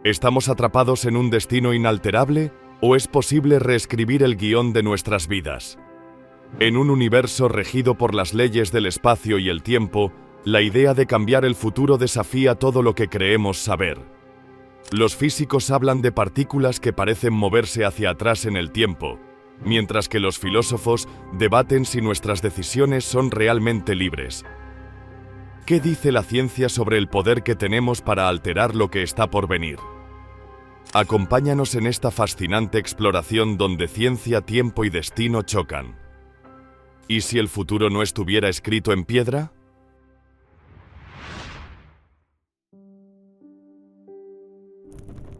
¿Estamos atrapados en un destino inalterable o es posible reescribir el guión de nuestras vidas? En un universo regido por las leyes del espacio y el tiempo, la idea de cambiar el futuro desafía todo lo que creemos saber. Los físicos hablan de partículas que parecen moverse hacia atrás en el tiempo, mientras que los filósofos debaten si nuestras decisiones son realmente libres. ¿Qué dice la ciencia sobre el poder que tenemos para alterar lo que está por venir? Acompáñanos en esta fascinante exploración donde ciencia, tiempo y destino chocan. ¿Y si el futuro no estuviera escrito en piedra?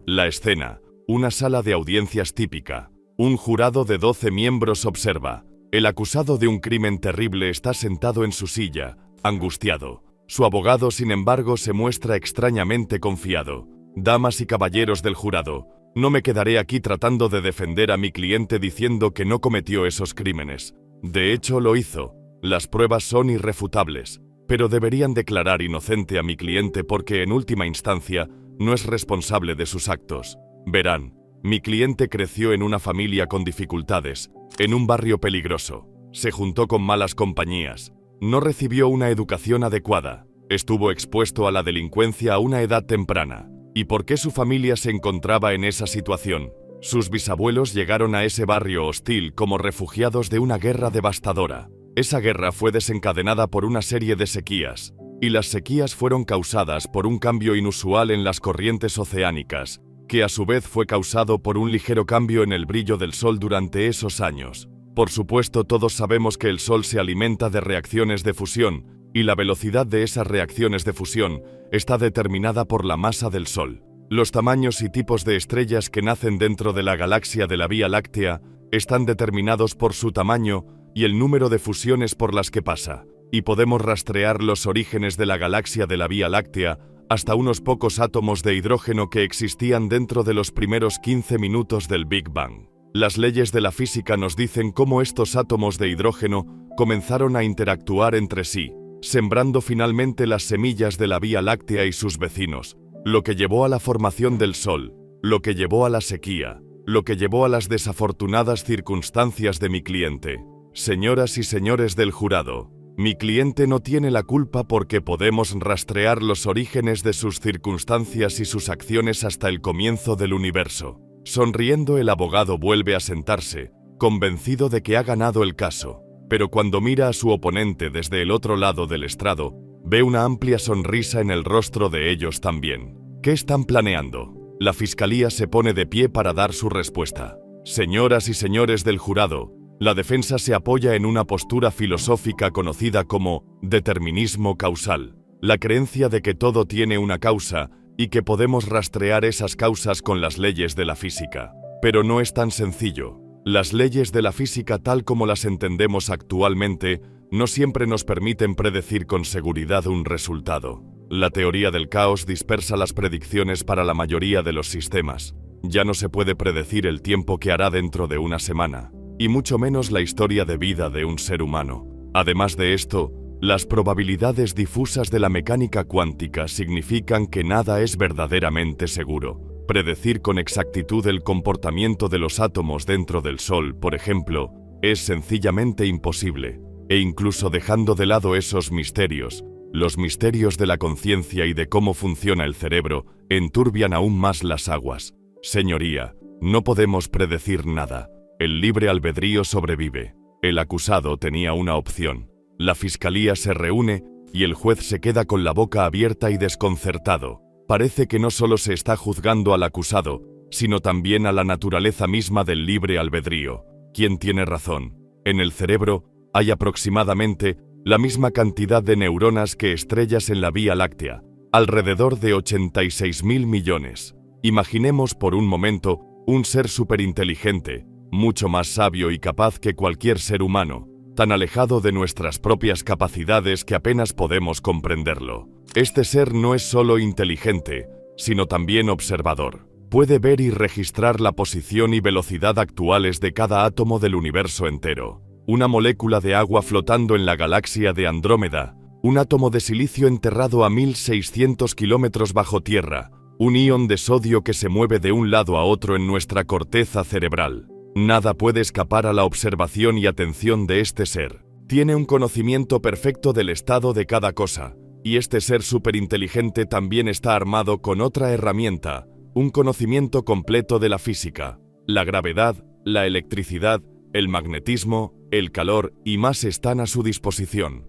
La escena, una sala de audiencias típica. Un jurado de 12 miembros observa. El acusado de un crimen terrible está sentado en su silla, angustiado. Su abogado, sin embargo, se muestra extrañamente confiado. Damas y caballeros del jurado, no me quedaré aquí tratando de defender a mi cliente diciendo que no cometió esos crímenes. De hecho, lo hizo. Las pruebas son irrefutables, pero deberían declarar inocente a mi cliente porque, en última instancia, no es responsable de sus actos. Verán, mi cliente creció en una familia con dificultades, en un barrio peligroso. Se juntó con malas compañías. No recibió una educación adecuada. Estuvo expuesto a la delincuencia a una edad temprana. ¿Y por qué su familia se encontraba en esa situación? Sus bisabuelos llegaron a ese barrio hostil como refugiados de una guerra devastadora. Esa guerra fue desencadenada por una serie de sequías, y las sequías fueron causadas por un cambio inusual en las corrientes oceánicas, que a su vez fue causado por un ligero cambio en el brillo del Sol durante esos años. Por supuesto, todos sabemos que el Sol se alimenta de reacciones de fusión, y la velocidad de esas reacciones de fusión está determinada por la masa del Sol. Los tamaños y tipos de estrellas que nacen dentro de la galaxia de la Vía Láctea están determinados por su tamaño y el número de fusiones por las que pasa, y podemos rastrear los orígenes de la galaxia de la Vía Láctea hasta unos pocos átomos de hidrógeno que existían dentro de los primeros 15 minutos del Big Bang. Las leyes de la física nos dicen cómo estos átomos de hidrógeno comenzaron a interactuar entre sí, sembrando finalmente las semillas de la Vía Láctea y sus vecinos, lo que llevó a la formación del Sol, lo que llevó a la sequía, lo que llevó a las desafortunadas circunstancias de mi cliente. Señoras y señores del jurado, mi cliente no tiene la culpa porque podemos rastrear los orígenes de sus circunstancias y sus acciones hasta el comienzo del universo. Sonriendo, el abogado vuelve a sentarse, convencido de que ha ganado el caso, pero cuando mira a su oponente desde el otro lado del estrado, ve una amplia sonrisa en el rostro de ellos también. ¿Qué están planeando? La fiscalía se pone de pie para dar su respuesta. Señoras y señores del jurado, la defensa se apoya en una postura filosófica conocida como determinismo causal, la creencia de que todo tiene una causa y que podemos rastrear esas causas con las leyes de la física. Pero no es tan sencillo. Las leyes de la física tal como las entendemos actualmente no siempre nos permiten predecir con seguridad un resultado. La teoría del caos dispersa las predicciones para la mayoría de los sistemas. Ya no se puede predecir el tiempo que hará dentro de una semana, y mucho menos la historia de vida de un ser humano. Además de esto, las probabilidades difusas de la mecánica cuántica significan que nada es verdaderamente seguro. Predecir con exactitud el comportamiento de los átomos dentro del Sol, por ejemplo, es sencillamente imposible, e incluso dejando de lado esos misterios, los misterios de la conciencia y de cómo funciona el cerebro, enturbian aún más las aguas. Señoría, no podemos predecir nada. El libre albedrío sobrevive. El acusado tenía una opción. La fiscalía se reúne y el juez se queda con la boca abierta y desconcertado. Parece que no solo se está juzgando al acusado, sino también a la naturaleza misma del libre albedrío. ¿Quién tiene razón? En el cerebro hay aproximadamente la misma cantidad de neuronas que estrellas en la Vía Láctea, alrededor de 86.000 millones. Imaginemos por un momento un ser superinteligente, mucho más sabio y capaz que cualquier ser humano, tan alejado de nuestras propias capacidades que apenas podemos comprenderlo. Este ser no es solo inteligente, sino también observador. Puede ver y registrar la posición y velocidad actuales de cada átomo del universo entero. Una molécula de agua flotando en la galaxia de Andrómeda, un átomo de silicio enterrado a 1600 kilómetros bajo tierra, un ion de sodio que se mueve de un lado a otro en nuestra corteza cerebral. Nada puede escapar a la observación y atención de este ser. Tiene un conocimiento perfecto del estado de cada cosa, y este ser superinteligente también está armado con otra herramienta, un conocimiento completo de la física, la gravedad, la electricidad, el magnetismo, el calor y más están a su disposición.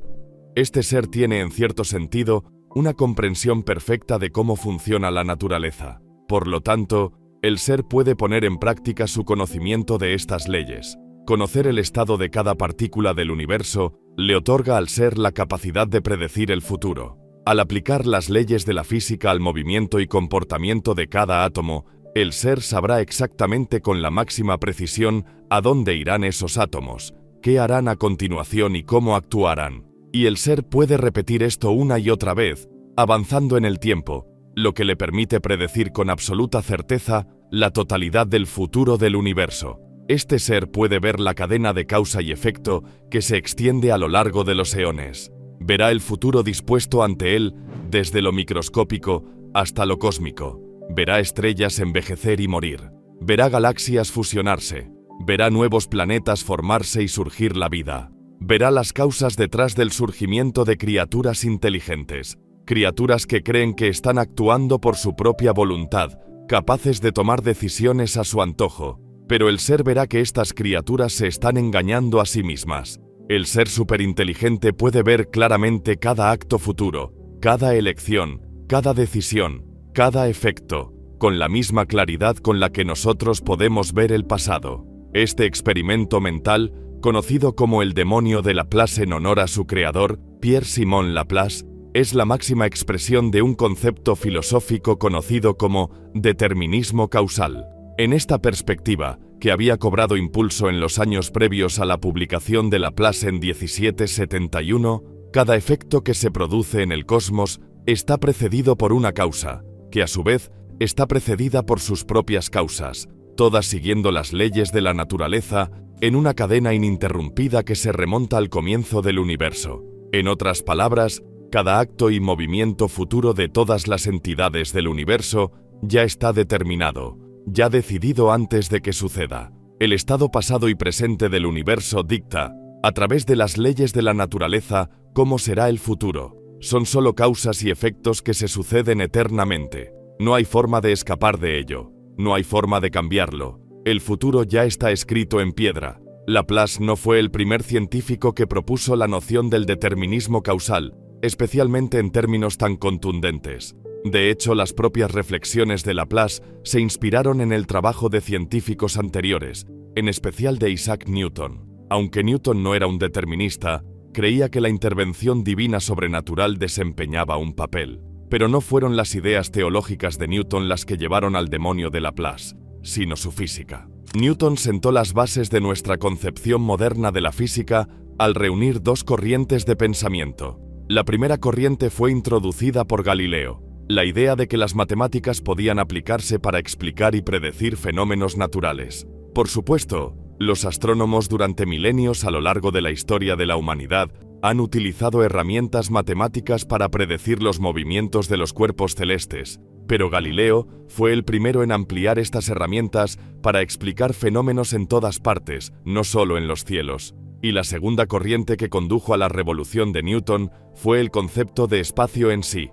Este ser tiene en cierto sentido una comprensión perfecta de cómo funciona la naturaleza. Por lo tanto, el ser puede poner en práctica su conocimiento de estas leyes. Conocer el estado de cada partícula del universo le otorga al ser la capacidad de predecir el futuro. Al aplicar las leyes de la física al movimiento y comportamiento de cada átomo, el ser sabrá exactamente con la máxima precisión a dónde irán esos átomos, qué harán a continuación y cómo actuarán. Y el ser puede repetir esto una y otra vez, avanzando en el tiempo, lo que le permite predecir con absoluta certeza la totalidad del futuro del universo. Este ser puede ver la cadena de causa y efecto que se extiende a lo largo de los eones. Verá el futuro dispuesto ante él desde lo microscópico hasta lo cósmico. Verá estrellas envejecer y morir. Verá galaxias fusionarse. Verá nuevos planetas formarse y surgir la vida. Verá las causas detrás del surgimiento de criaturas inteligentes. Criaturas que creen que están actuando por su propia voluntad, capaces de tomar decisiones a su antojo. Pero el ser verá que estas criaturas se están engañando a sí mismas. El ser superinteligente puede ver claramente cada acto futuro, cada elección, cada decisión, cada efecto, con la misma claridad con la que nosotros podemos ver el pasado. Este experimento mental, conocido como el demonio de Laplace en honor a su creador, Pierre-Simon Laplace, es la máxima expresión de un concepto filosófico conocido como determinismo causal. En esta perspectiva, que había cobrado impulso en los años previos a la publicación de Laplace en 1771, cada efecto que se produce en el cosmos está precedido por una causa, que a su vez está precedida por sus propias causas, todas siguiendo las leyes de la naturaleza en una cadena ininterrumpida que se remonta al comienzo del universo. En otras palabras, cada acto y movimiento futuro de todas las entidades del universo ya está determinado, ya decidido antes de que suceda. El estado pasado y presente del universo dicta, a través de las leyes de la naturaleza, cómo será el futuro. Son solo causas y efectos que se suceden eternamente. No hay forma de escapar de ello. No hay forma de cambiarlo. El futuro ya está escrito en piedra. Laplace no fue el primer científico que propuso la noción del determinismo causal, especialmente en términos tan contundentes. De hecho, las propias reflexiones de Laplace se inspiraron en el trabajo de científicos anteriores, en especial de Isaac Newton. Aunque Newton no era un determinista, creía que la intervención divina sobrenatural desempeñaba un papel. Pero no fueron las ideas teológicas de Newton las que llevaron al demonio de Laplace, sino su física. Newton sentó las bases de nuestra concepción moderna de la física al reunir dos corrientes de pensamiento. La primera corriente fue introducida por Galileo, la idea de que las matemáticas podían aplicarse para explicar y predecir fenómenos naturales. Por supuesto, los astrónomos durante milenios a lo largo de la historia de la humanidad han utilizado herramientas matemáticas para predecir los movimientos de los cuerpos celestes, pero Galileo fue el primero en ampliar estas herramientas para explicar fenómenos en todas partes, no solo en los cielos. Y la segunda corriente que condujo a la revolución de Newton fue el concepto de espacio en sí.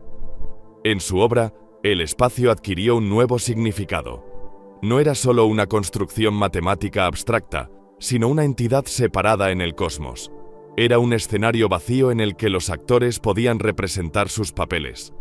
En su obra, el espacio adquirió un nuevo significado. No era solo una construcción matemática abstracta, sino una entidad separada en el cosmos. Era un escenario vacío en el que los actores podían representar sus papeles.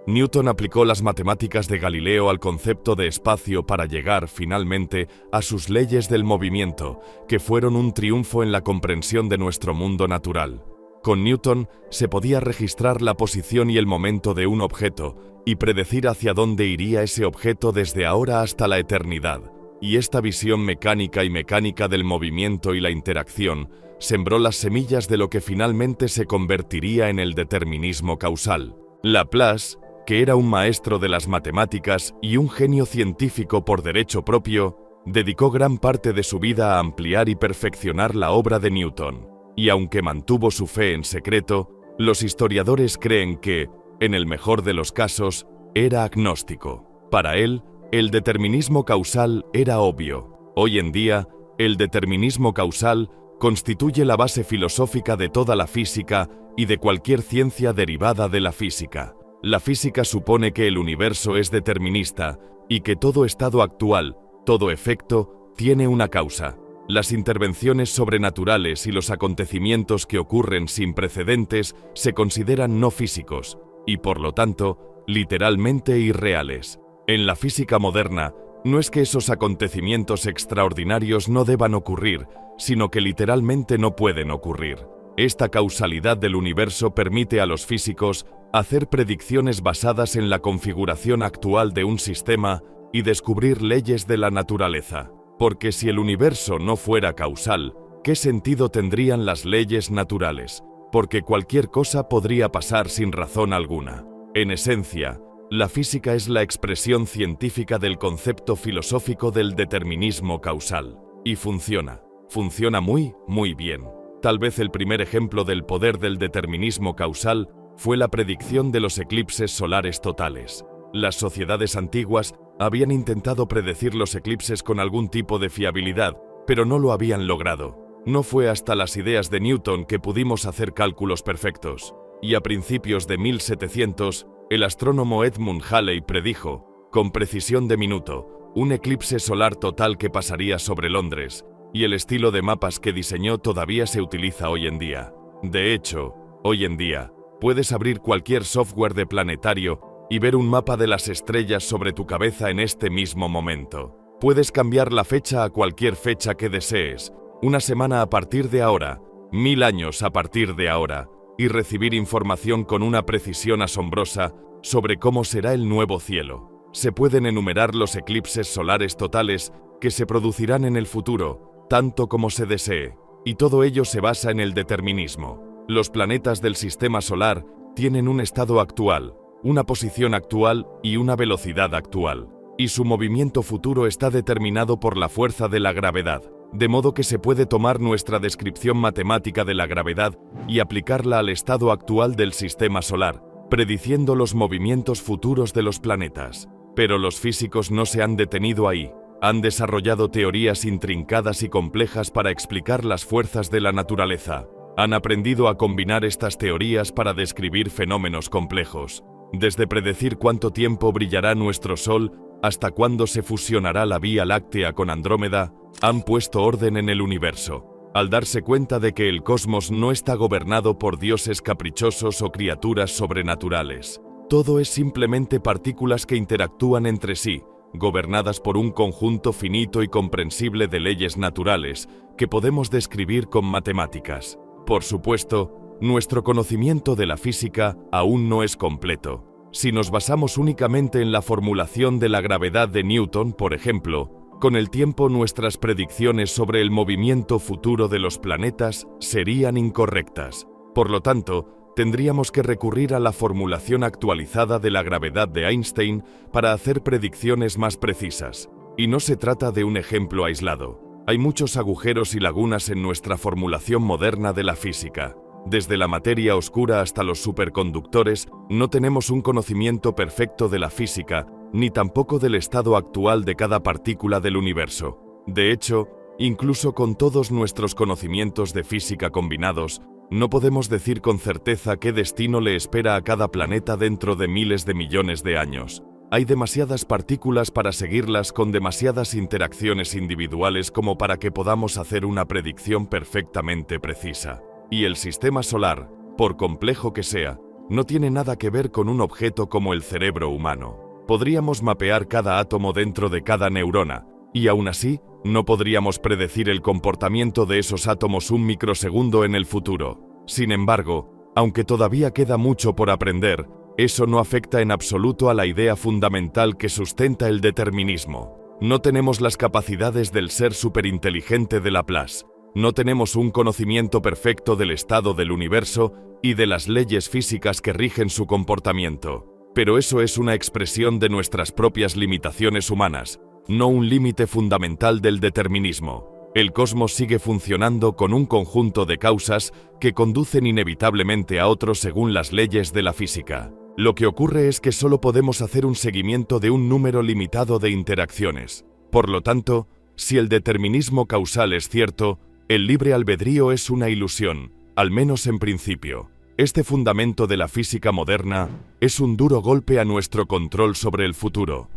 Newton aplicó las matemáticas de Galileo al concepto de espacio para llegar, finalmente, a sus leyes del movimiento, que fueron un triunfo en la comprensión de nuestro mundo natural. Con Newton se podía registrar la posición y el momento de un objeto y predecir hacia dónde iría ese objeto desde ahora hasta la eternidad. Y esta visión mecánica del movimiento y la interacción sembró las semillas de lo que finalmente se convertiría en el determinismo causal. Laplace, que era un maestro de las matemáticas y un genio científico por derecho propio, dedicó gran parte de su vida a ampliar y perfeccionar la obra de Newton. Y aunque mantuvo su fe en secreto, los historiadores creen que, en el mejor de los casos, era agnóstico. Para él, el determinismo causal era obvio. Hoy en día, el determinismo causal constituye la base filosófica de toda la física y de cualquier ciencia derivada de la física. La física supone que el universo es determinista y que todo estado actual, todo efecto, tiene una causa. Las intervenciones sobrenaturales y los acontecimientos que ocurren sin precedentes se consideran no físicos y, por lo tanto, literalmente irreales. En la física moderna, no es que esos acontecimientos extraordinarios no deban ocurrir, sino que literalmente no pueden ocurrir. Esta causalidad del universo permite a los físicos hacer predicciones basadas en la configuración actual de un sistema y descubrir leyes de la naturaleza. Porque si el universo no fuera causal, ¿qué sentido tendrían las leyes naturales? Porque cualquier cosa podría pasar sin razón alguna. En esencia, la física es la expresión científica del concepto filosófico del determinismo causal. Y funciona. Funciona muy bien. Tal vez el primer ejemplo del poder del determinismo causal fue la predicción de los eclipses solares totales. Las sociedades antiguas habían intentado predecir los eclipses con algún tipo de fiabilidad, pero no lo habían logrado. No fue hasta las ideas de Newton que pudimos hacer cálculos perfectos. Y a principios de 1700, el astrónomo Edmund Halley predijo, con precisión de minuto, un eclipse solar total que pasaría sobre Londres, y el estilo de mapas que diseñó todavía se utiliza hoy en día. De hecho, hoy en día, puedes abrir cualquier software de planetario y ver un mapa de las estrellas sobre tu cabeza en este mismo momento. Puedes cambiar la fecha a cualquier fecha que desees, una semana a partir de ahora, 1000 años a partir de ahora, y recibir información con una precisión asombrosa sobre cómo será el nuevo cielo. Se pueden enumerar los eclipses solares totales que se producirán en el futuro, tanto como se desee, y todo ello se basa en el determinismo. Los planetas del sistema solar tienen un estado actual, una posición actual y una velocidad actual, y su movimiento futuro está determinado por la fuerza de la gravedad, de modo que se puede tomar nuestra descripción matemática de la gravedad y aplicarla al estado actual del sistema solar, prediciendo los movimientos futuros de los planetas. Pero los físicos no se han detenido ahí. Han desarrollado teorías intrincadas y complejas para explicar las fuerzas de la naturaleza. Han aprendido a combinar estas teorías para describir fenómenos complejos. Desde predecir cuánto tiempo brillará nuestro Sol hasta cuándo se fusionará la Vía Láctea con Andrómeda, han puesto orden en el universo, al darse cuenta de que el cosmos no está gobernado por dioses caprichosos o criaturas sobrenaturales. Todo es simplemente partículas que interactúan entre sí, gobernadas por un conjunto finito y comprensible de leyes naturales que podemos describir con matemáticas. Por supuesto, nuestro conocimiento de la física aún no es completo. Si nos basamos únicamente en la formulación de la gravedad de Newton, por ejemplo, con el tiempo nuestras predicciones sobre el movimiento futuro de los planetas serían incorrectas. Por lo tanto, tendríamos que recurrir a la formulación actualizada de la gravedad de Einstein para hacer predicciones más precisas. Y no se trata de un ejemplo aislado. Hay muchos agujeros y lagunas en nuestra formulación moderna de la física. Desde la materia oscura hasta los superconductores, no tenemos un conocimiento perfecto de la física, ni tampoco del estado actual de cada partícula del universo. De hecho, incluso con todos nuestros conocimientos de física combinados, no podemos decir con certeza qué destino le espera a cada planeta dentro de miles de millones de años. Hay demasiadas partículas para seguirlas con demasiadas interacciones individuales como para que podamos hacer una predicción perfectamente precisa. Y el sistema solar, por complejo que sea, no tiene nada que ver con un objeto como el cerebro humano. Podríamos mapear cada átomo dentro de cada neurona, y aún así, no podríamos predecir el comportamiento de esos átomos un microsegundo en el futuro. Sin embargo, aunque todavía queda mucho por aprender, eso no afecta en absoluto a la idea fundamental que sustenta el determinismo. No tenemos las capacidades del ser superinteligente de Laplace. No tenemos un conocimiento perfecto del estado del universo y de las leyes físicas que rigen su comportamiento. Pero eso es una expresión de nuestras propias limitaciones humanas, no un límite fundamental del determinismo. El cosmos sigue funcionando con un conjunto de causas que conducen inevitablemente a otros según las leyes de la física. Lo que ocurre es que solo podemos hacer un seguimiento de un número limitado de interacciones. Por lo tanto, si el determinismo causal es cierto, el libre albedrío es una ilusión, al menos en principio. Este fundamento de la física moderna es un duro golpe a nuestro control sobre el futuro.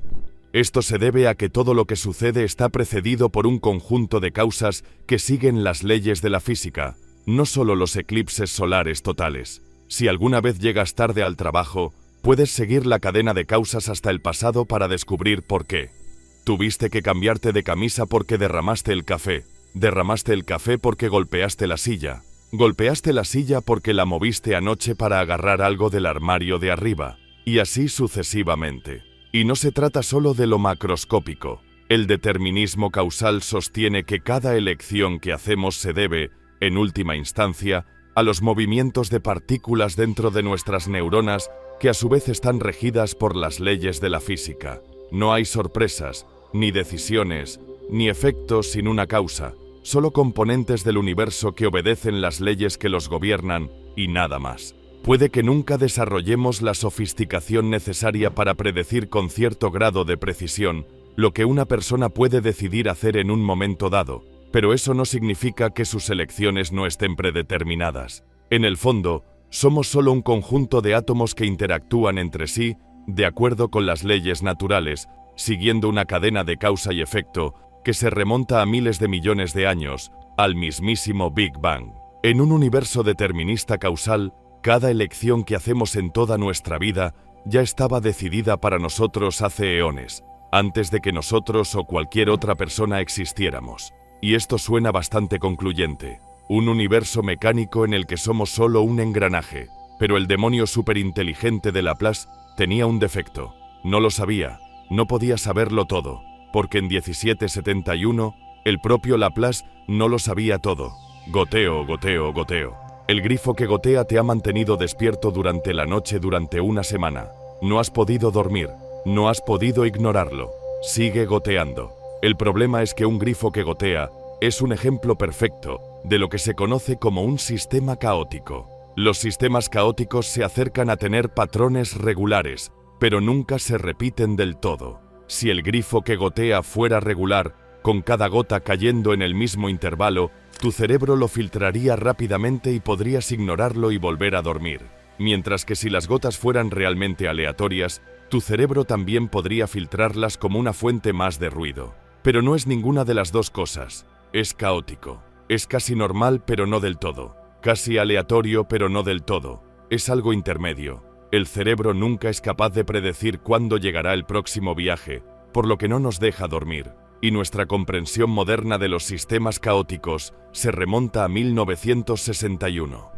Esto se debe a que todo lo que sucede está precedido por un conjunto de causas que siguen las leyes de la física, no solo los eclipses solares totales. Si alguna vez llegas tarde al trabajo, puedes seguir la cadena de causas hasta el pasado para descubrir por qué. Tuviste que cambiarte de camisa porque derramaste el café. Derramaste el café porque golpeaste la silla. Golpeaste la silla porque la moviste anoche para agarrar algo del armario de arriba. Y así sucesivamente. Y no se trata solo de lo macroscópico. El determinismo causal sostiene que cada elección que hacemos se debe, en última instancia, a los movimientos de partículas dentro de nuestras neuronas que a su vez están regidas por las leyes de la física. No hay sorpresas, ni decisiones, ni efectos sin una causa, solo componentes del universo que obedecen las leyes que los gobiernan y nada más. Puede que nunca desarrollemos la sofisticación necesaria para predecir con cierto grado de precisión lo que una persona puede decidir hacer en un momento dado, pero eso no significa que sus elecciones no estén predeterminadas. En el fondo, somos solo un conjunto de átomos que interactúan entre sí de acuerdo con las leyes naturales, siguiendo una cadena de causa y efecto que se remonta a miles de millones de años, al mismísimo Big Bang. En un universo determinista causal, cada elección que hacemos en toda nuestra vida ya estaba decidida para nosotros hace eones, antes de que nosotros o cualquier otra persona existiéramos. Y esto suena bastante concluyente. Un universo mecánico en el que somos solo un engranaje. Pero el demonio superinteligente de Laplace tenía un defecto. No lo sabía, no podía saberlo todo, porque en 1771 el propio Laplace no lo sabía todo. Goteo, goteo, goteo. El grifo que gotea te ha mantenido despierto durante la noche durante una semana. No has podido dormir, no has podido ignorarlo. Sigue goteando. El problema es que un grifo que gotea es un ejemplo perfecto de lo que se conoce como un sistema caótico. Los sistemas caóticos se acercan a tener patrones regulares, pero nunca se repiten del todo. Si el grifo que gotea fuera regular, con cada gota cayendo en el mismo intervalo, tu cerebro lo filtraría rápidamente y podrías ignorarlo y volver a dormir. Mientras que si las gotas fueran realmente aleatorias, tu cerebro también podría filtrarlas como una fuente más de ruido. Pero no es ninguna de las dos cosas. Es caótico. Es casi normal pero no del todo. Casi aleatorio pero no del todo. Es algo intermedio. El cerebro nunca es capaz de predecir cuándo llegará el próximo viaje, por lo que no nos deja dormir. Y nuestra comprensión moderna de los sistemas caóticos se remonta a 1961.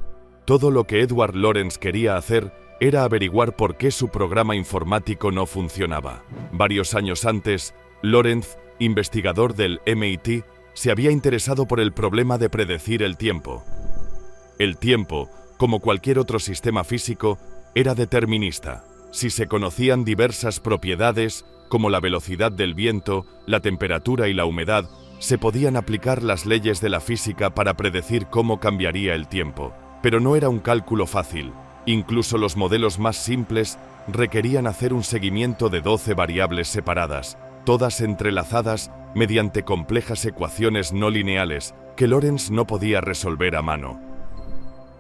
Todo lo que Edward Lorenz quería hacer era averiguar por qué su programa informático no funcionaba. Varios años antes, Lorenz, investigador del MIT, se había interesado por el problema de predecir el tiempo. El tiempo, como cualquier otro sistema físico, era determinista. Si se conocían diversas propiedades, como la velocidad del viento, la temperatura y la humedad, se podían aplicar las leyes de la física para predecir cómo cambiaría el tiempo. Pero no era un cálculo fácil. Incluso los modelos más simples requerían hacer un seguimiento de 12 variables separadas, todas entrelazadas mediante complejas ecuaciones no lineales que Lorenz no podía resolver a mano.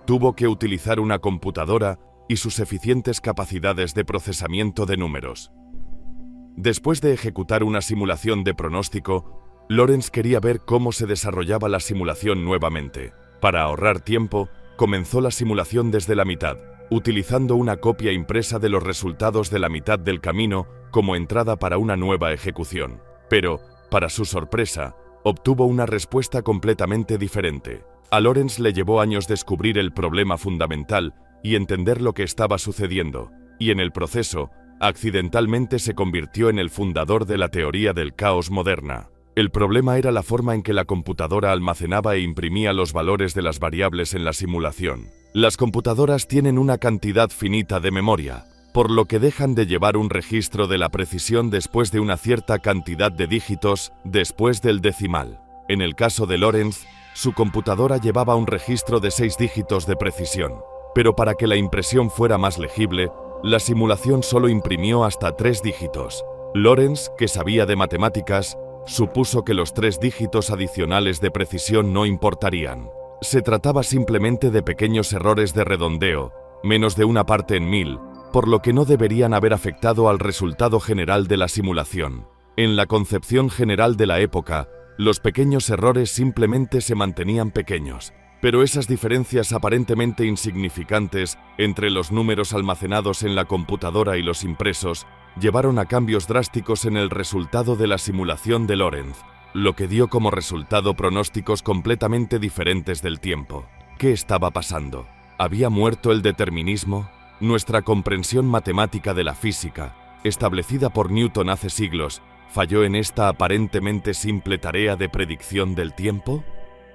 Tuvo que utilizar una computadora y sus eficientes capacidades de procesamiento de números. Después de ejecutar una simulación de pronóstico, Lorenz quería ver cómo se desarrollaba la simulación nuevamente. Para ahorrar tiempo, comenzó la simulación desde la mitad, utilizando una copia impresa de los resultados de la mitad del camino como entrada para una nueva ejecución. Pero, para su sorpresa, obtuvo una respuesta completamente diferente. A Lorenz le llevó años descubrir el problema fundamental y entender lo que estaba sucediendo, y en el proceso, accidentalmente se convirtió en el fundador de la teoría del caos moderna. El problema era la forma en que la computadora almacenaba e imprimía los valores de las variables en la simulación. Las computadoras tienen una cantidad finita de memoria, por lo que dejan de llevar un registro de la precisión después de una cierta cantidad de dígitos después del decimal. En el caso de Lorenz, su computadora llevaba un registro de 6 dígitos de precisión. Pero para que la impresión fuera más legible, La simulación solo imprimió hasta 3 dígitos. Lorentz, que sabía de matemáticas, supuso que los 3 dígitos adicionales de precisión no importarían. Se trataba simplemente de pequeños errores de redondeo, menos de una parte en 1000, por lo que no deberían haber afectado al resultado general de la simulación. En la concepción general de la época, los pequeños errores simplemente se mantenían pequeños, pero esas diferencias aparentemente insignificantes entre los números almacenados en la computadora y los impresos llevaron a cambios drásticos en el resultado de la simulación de Lorentz, lo que dio como resultado pronósticos completamente diferentes del tiempo. ¿Qué estaba pasando? ¿Había muerto el determinismo? Nuestra comprensión matemática de la física, establecida por Newton hace siglos, ¿falló en esta aparentemente simple tarea de predicción del tiempo?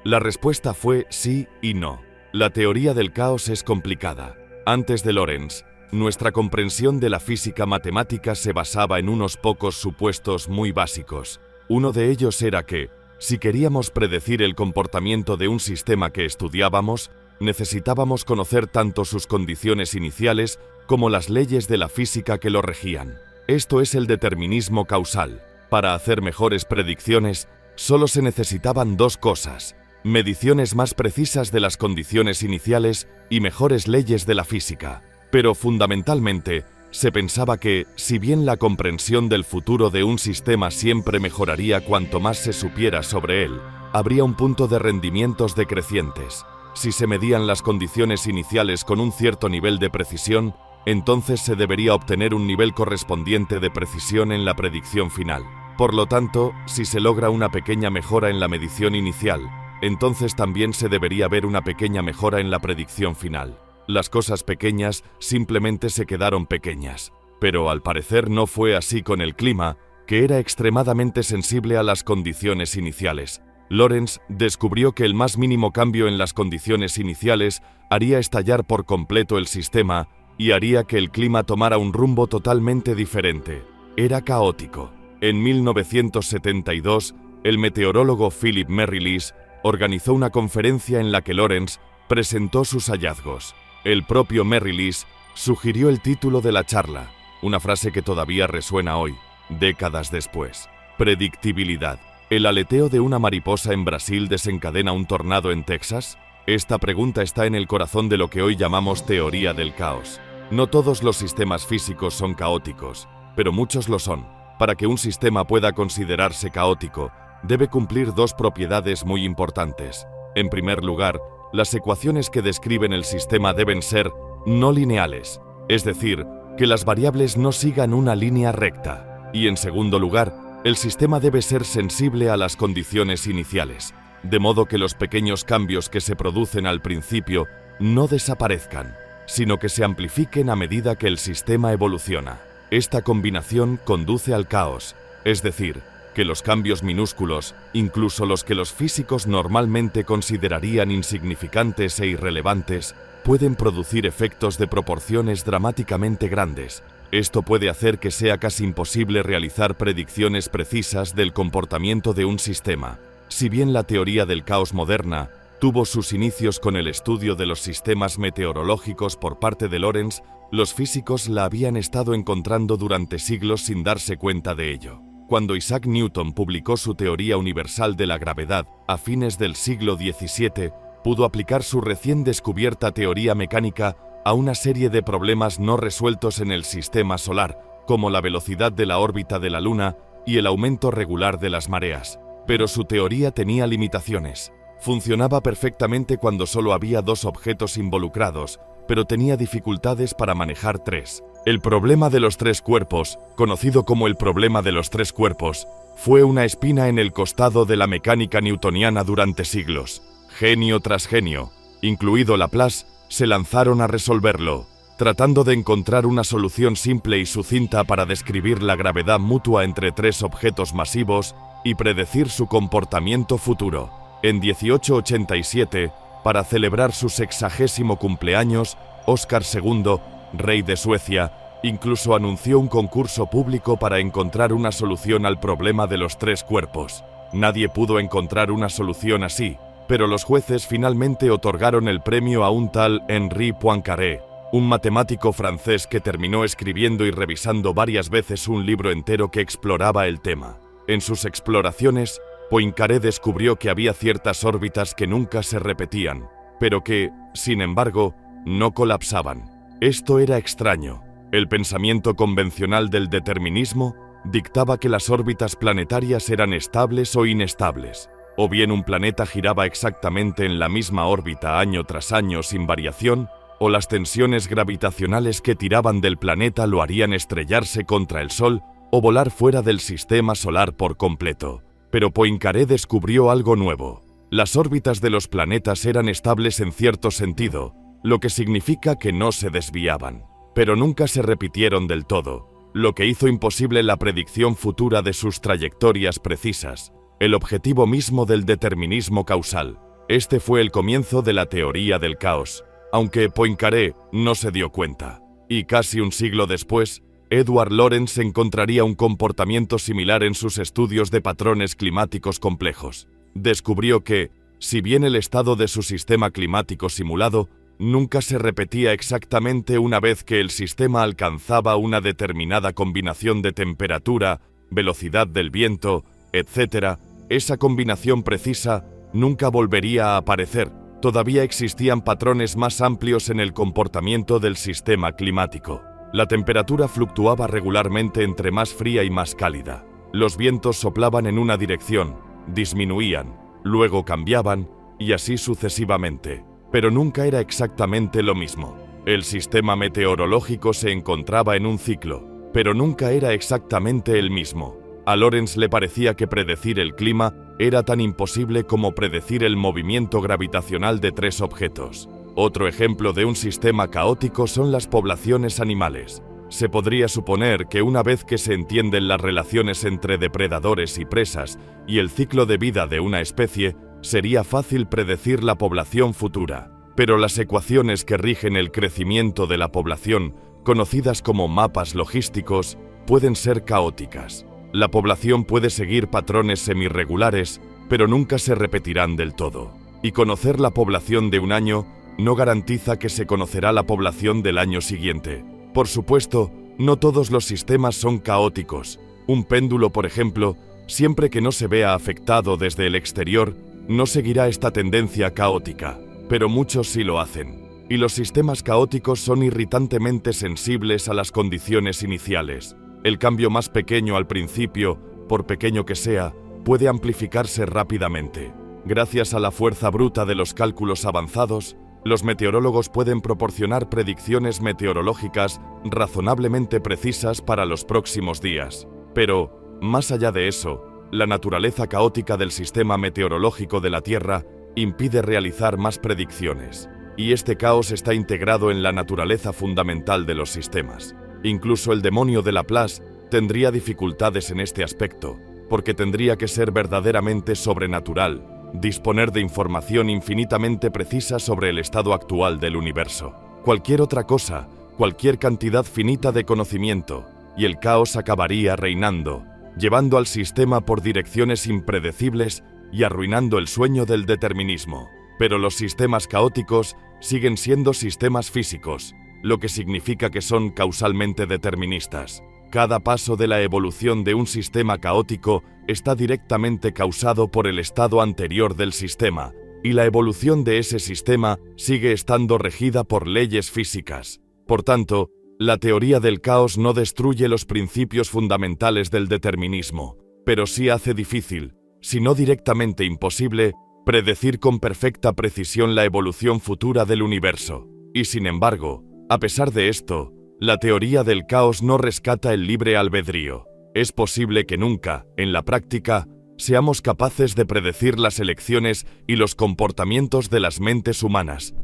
La respuesta fue sí y no. La teoría del caos es complicada. Antes de Lorentz, nuestra comprensión de la física matemática se basaba en unos pocos supuestos muy básicos. Uno de ellos era que, si queríamos predecir el comportamiento de un sistema que estudiábamos, necesitábamos conocer tanto sus condiciones iniciales como las leyes de la física que lo regían. Esto es el determinismo causal. Para hacer mejores predicciones, solo se necesitaban 2 cosas: mediciones más precisas de las condiciones iniciales y mejores leyes de la física. Pero fundamentalmente, se pensaba que, si bien la comprensión del futuro de un sistema siempre mejoraría cuanto más se supiera sobre él, habría un punto de rendimientos decrecientes. Si se medían las condiciones iniciales con un cierto nivel de precisión, entonces se debería obtener un nivel correspondiente de precisión en la predicción final. Por lo tanto, si se logra una pequeña mejora en la medición inicial, entonces también se debería ver una pequeña mejora en la predicción final. Las cosas pequeñas simplemente se quedaron pequeñas. Pero al parecer no fue así con el clima, que era extremadamente sensible a las condiciones iniciales. Lorentz descubrió que el más mínimo cambio en las condiciones iniciales haría estallar por completo el sistema y haría que el clima tomara un rumbo totalmente diferente. Era caótico. En 1972, el meteorólogo Philip Merrilis organizó una conferencia en la que Lorentz presentó sus hallazgos. El propio Merrilis sugirió el título de la charla, una frase que todavía resuena hoy, décadas después: predictibilidad. ¿El aleteo de una mariposa en Brasil desencadena un tornado en Texas? Esta pregunta está en el corazón de lo que hoy llamamos teoría del caos. No todos los sistemas físicos son caóticos, pero muchos lo son. Para que un sistema pueda considerarse caótico, debe cumplir 2 propiedades muy importantes. En primer lugar, las ecuaciones que describen el sistema deben ser no lineales, es decir, que las variables no sigan una línea recta. Y en segundo lugar, el sistema debe ser sensible a las condiciones iniciales, de modo que los pequeños cambios que se producen al principio no desaparezcan, sino que se amplifiquen a medida que el sistema evoluciona. Esta combinación conduce al caos, es decir, que los cambios minúsculos, incluso los que los físicos normalmente considerarían insignificantes e irrelevantes, pueden producir efectos de proporciones dramáticamente grandes. Esto puede hacer que sea casi imposible realizar predicciones precisas del comportamiento de un sistema. Si bien la teoría del caos moderna tuvo sus inicios con el estudio de los sistemas meteorológicos por parte de Lorentz, los físicos la habían estado encontrando durante siglos sin darse cuenta de ello. Cuando Isaac Newton publicó su teoría universal de la gravedad a fines del siglo XVII, pudo aplicar su recién descubierta teoría mecánica a una serie de problemas no resueltos en el sistema solar, como la velocidad de la órbita de la Luna y el aumento regular de las mareas. Pero su teoría tenía limitaciones. Funcionaba perfectamente cuando solo había 2 objetos involucrados, pero tenía dificultades para manejar 3. El problema de los 3 cuerpos, conocido como el problema de los 3 cuerpos, fue una espina en el costado de la mecánica newtoniana durante siglos. Genio tras genio, incluido Laplace, se lanzaron a resolverlo, tratando de encontrar una solución simple y sucinta para describir la gravedad mutua entre 3 objetos masivos y predecir su comportamiento futuro. En 1887, para celebrar su 60º cumpleaños, Óscar II, rey de Suecia, incluso anunció un concurso público para encontrar una solución al problema de los 3 cuerpos. Nadie pudo encontrar una solución así, pero los jueces finalmente otorgaron el premio a un tal Henri Poincaré, un matemático francés que terminó escribiendo y revisando varias veces un libro entero que exploraba el tema. En sus exploraciones, Poincaré descubrió que había ciertas órbitas que nunca se repetían, pero que, sin embargo, no colapsaban. Esto era extraño. El pensamiento convencional del determinismo dictaba que las órbitas planetarias eran estables o inestables. O bien un planeta giraba exactamente en la misma órbita año tras año sin variación, o las tensiones gravitacionales que tiraban del planeta lo harían estrellarse contra el Sol o volar fuera del sistema solar por completo. Pero Poincaré descubrió algo nuevo. Las órbitas de los planetas eran estables en cierto sentido, lo que significa que no se desviaban, pero nunca se repitieron del todo, lo que hizo imposible la predicción futura de sus trayectorias precisas, el objetivo mismo del determinismo causal. Este fue el comienzo de la teoría del caos, aunque Poincaré no se dio cuenta. Y casi un siglo después, Edward Lorenz encontraría un comportamiento similar en sus estudios de patrones climáticos complejos. Descubrió que, si bien el estado de su sistema climático simulado nunca se repetía exactamente una vez que el sistema alcanzaba una determinada combinación de temperatura, velocidad del viento, etc., esa combinación precisa nunca volvería a aparecer. Todavía existían patrones más amplios en el comportamiento del sistema climático. La temperatura fluctuaba regularmente entre más fría y más cálida. Los vientos soplaban en una dirección, disminuían, luego cambiaban, y así sucesivamente. Pero nunca era exactamente lo mismo. El sistema meteorológico se encontraba en un ciclo, pero nunca era exactamente el mismo. A Lorenz le parecía que predecir el clima era tan imposible como predecir el movimiento gravitacional de tres objetos. Otro ejemplo de un sistema caótico son las poblaciones animales. Se podría suponer que una vez que se entienden las relaciones entre depredadores y presas y el ciclo de vida de una especie, sería fácil predecir la población futura. Pero las ecuaciones que rigen el crecimiento de la población, conocidas como mapas logísticos, pueden ser caóticas. La población puede seguir patrones semirregulares, pero nunca se repetirán del todo. Y conocer la población de un año no garantiza que se conocerá la población del año siguiente. Por supuesto, no todos los sistemas son caóticos. Un péndulo, por ejemplo, siempre que no se vea afectado desde el exterior, no seguirá esta tendencia caótica, pero muchos sí lo hacen. Y los sistemas caóticos son irritantemente sensibles a las condiciones iniciales. El cambio más pequeño al principio, por pequeño que sea, puede amplificarse rápidamente. Gracias a la fuerza bruta de los cálculos avanzados, los meteorólogos pueden proporcionar predicciones meteorológicas razonablemente precisas para los próximos días. Pero, más allá de eso, la naturaleza caótica del sistema meteorológico de la Tierra impide realizar más predicciones. Y este caos está integrado en la naturaleza fundamental de los sistemas. Incluso el demonio de Laplace tendría dificultades en este aspecto, porque tendría que ser verdaderamente sobrenatural, disponer de información infinitamente precisa sobre el estado actual del universo. Cualquier otra cosa, cualquier cantidad finita de conocimiento, y el caos acabaría reinando, llevando al sistema por direcciones impredecibles y arruinando el sueño del determinismo. Pero los sistemas caóticos siguen siendo sistemas físicos, lo que significa que son causalmente deterministas. Cada paso de la evolución de un sistema caótico está directamente causado por el estado anterior del sistema, y la evolución de ese sistema sigue estando regida por leyes físicas. Por tanto, la teoría del caos no destruye los principios fundamentales del determinismo, pero sí hace difícil, si no directamente imposible, predecir con perfecta precisión la evolución futura del universo. Y sin embargo, a pesar de esto, la teoría del caos no rescata el libre albedrío. Es posible que nunca, en la práctica, seamos capaces de predecir las elecciones y los comportamientos de las mentes humanas.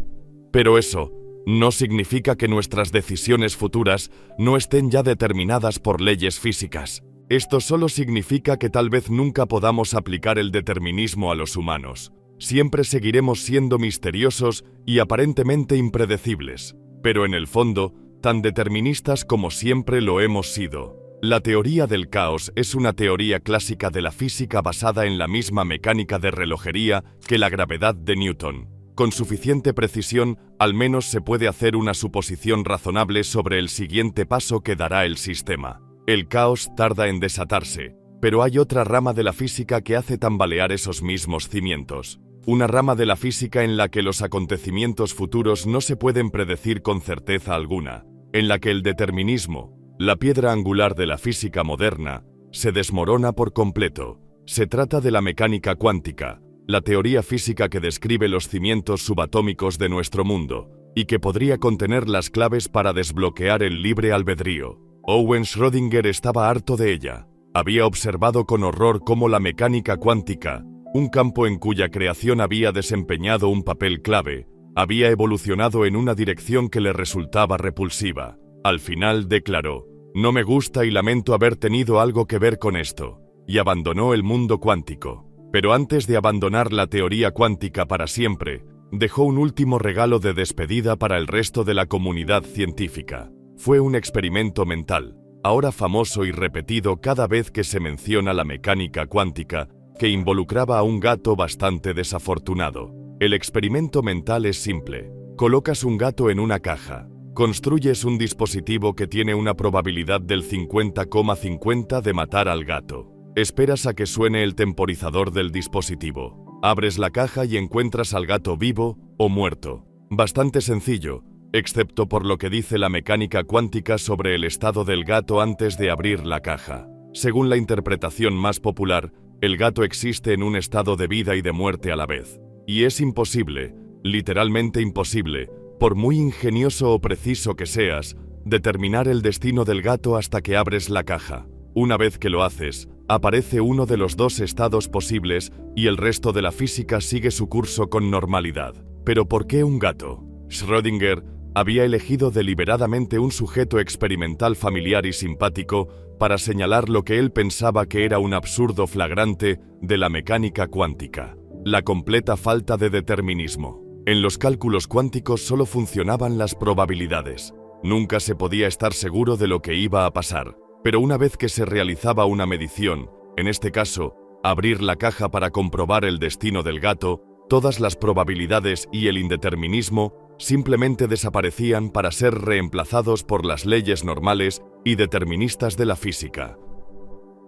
Pero eso no significa que nuestras decisiones futuras no estén ya determinadas por leyes físicas. Esto solo significa que tal vez nunca podamos aplicar el determinismo a los humanos. Siempre seguiremos siendo misteriosos y aparentemente impredecibles, pero en el fondo, tan deterministas como siempre lo hemos sido. La teoría del caos es una teoría clásica de la física basada en la misma mecánica de relojería que la gravedad de Newton. Con suficiente precisión, al menos se puede hacer una suposición razonable sobre el siguiente paso que dará el sistema. El caos tarda en desatarse, pero hay otra rama de la física que hace tambalear esos mismos cimientos. Una rama de la física en la que los acontecimientos futuros no se pueden predecir con certeza alguna, en la que el determinismo, la piedra angular de la física moderna, se desmorona por completo. Se trata de la mecánica cuántica, la teoría física que describe los cimientos subatómicos de nuestro mundo, y que podría contener las claves para desbloquear el libre albedrío. Owen Schrödinger estaba harto de ella. Había observado con horror cómo la mecánica cuántica, un campo en cuya creación había desempeñado un papel clave, había evolucionado en una dirección que le resultaba repulsiva. Al final declaró: «No me gusta y lamento haber tenido algo que ver con esto», y abandonó el mundo cuántico. Pero antes de abandonar la teoría cuántica para siempre, dejó un último regalo de despedida para el resto de la comunidad científica. Fue un experimento mental, ahora famoso y repetido cada vez que se menciona la mecánica cuántica, que involucraba a un gato bastante desafortunado. El experimento mental es simple. Colocas un gato en una caja. Construyes un dispositivo que tiene una probabilidad del 50,50 de matar al gato. Esperas a que suene el temporizador del dispositivo. Abres la caja y encuentras al gato vivo o muerto. Bastante sencillo, excepto por lo que dice la mecánica cuántica sobre el estado del gato antes de abrir la caja. Según la interpretación más popular, el gato existe en un estado de vida y de muerte a la vez. Y es imposible, literalmente imposible, por muy ingenioso o preciso que seas, determinar el destino del gato hasta que abres la caja. Una vez que lo haces, aparece uno de los dos estados posibles y el resto de la física sigue su curso con normalidad. ¿Pero por qué un gato? Schrödinger había elegido deliberadamente un sujeto experimental familiar y simpático para señalar lo que él pensaba que era un absurdo flagrante de la mecánica cuántica: la completa falta de determinismo. En los cálculos cuánticos solo funcionaban las probabilidades. Nunca se podía estar seguro de lo que iba a pasar. Pero una vez que se realizaba una medición, en este caso, abrir la caja para comprobar el destino del gato, todas las probabilidades y el indeterminismo simplemente desaparecían para ser reemplazados por las leyes normales y deterministas de la física.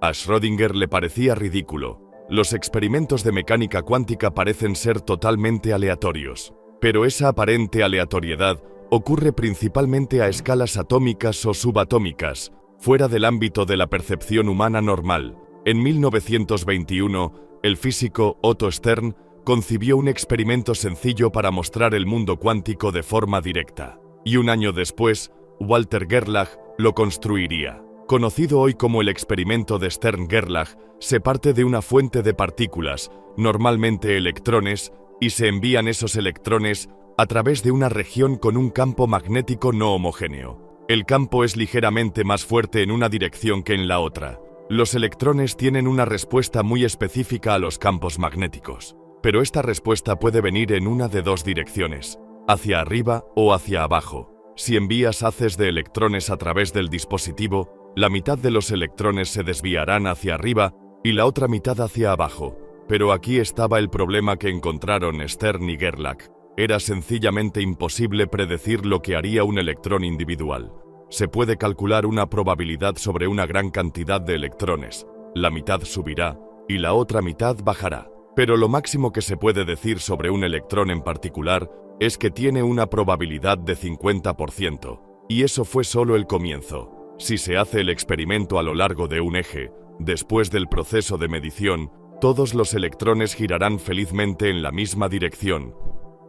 A Schrödinger le parecía ridículo. Los experimentos de mecánica cuántica parecen ser totalmente aleatorios. Pero esa aparente aleatoriedad ocurre principalmente a escalas atómicas o subatómicas, fuera del ámbito de la percepción humana normal. En 1921, el físico Otto Stern concibió un experimento sencillo para mostrar el mundo cuántico de forma directa. Y un año después, Walter Gerlach lo construiría. Conocido hoy como el experimento de Stern-Gerlach, se parte de una fuente de partículas, normalmente electrones, y se envían esos electrones a través de una región con un campo magnético no homogéneo. El campo es ligeramente más fuerte en una dirección que en la otra. Los electrones tienen una respuesta muy específica a los campos magnéticos, pero esta respuesta puede venir en una de dos direcciones, hacia arriba o hacia abajo. Si envías haces de electrones a través del dispositivo, la mitad de los electrones se desviarán hacia arriba y la otra mitad hacia abajo. Pero aquí estaba el problema que encontraron Stern y Gerlach. Era sencillamente imposible predecir lo que haría un electrón individual. Se puede calcular una probabilidad sobre una gran cantidad de electrones. La mitad subirá y la otra mitad bajará. Pero lo máximo que se puede decir sobre un electrón en particular es que tiene una probabilidad de 50%. Y eso fue solo el comienzo. Si se hace el experimento a lo largo de un eje, después del proceso de medición, todos los electrones girarán felizmente en la misma dirección.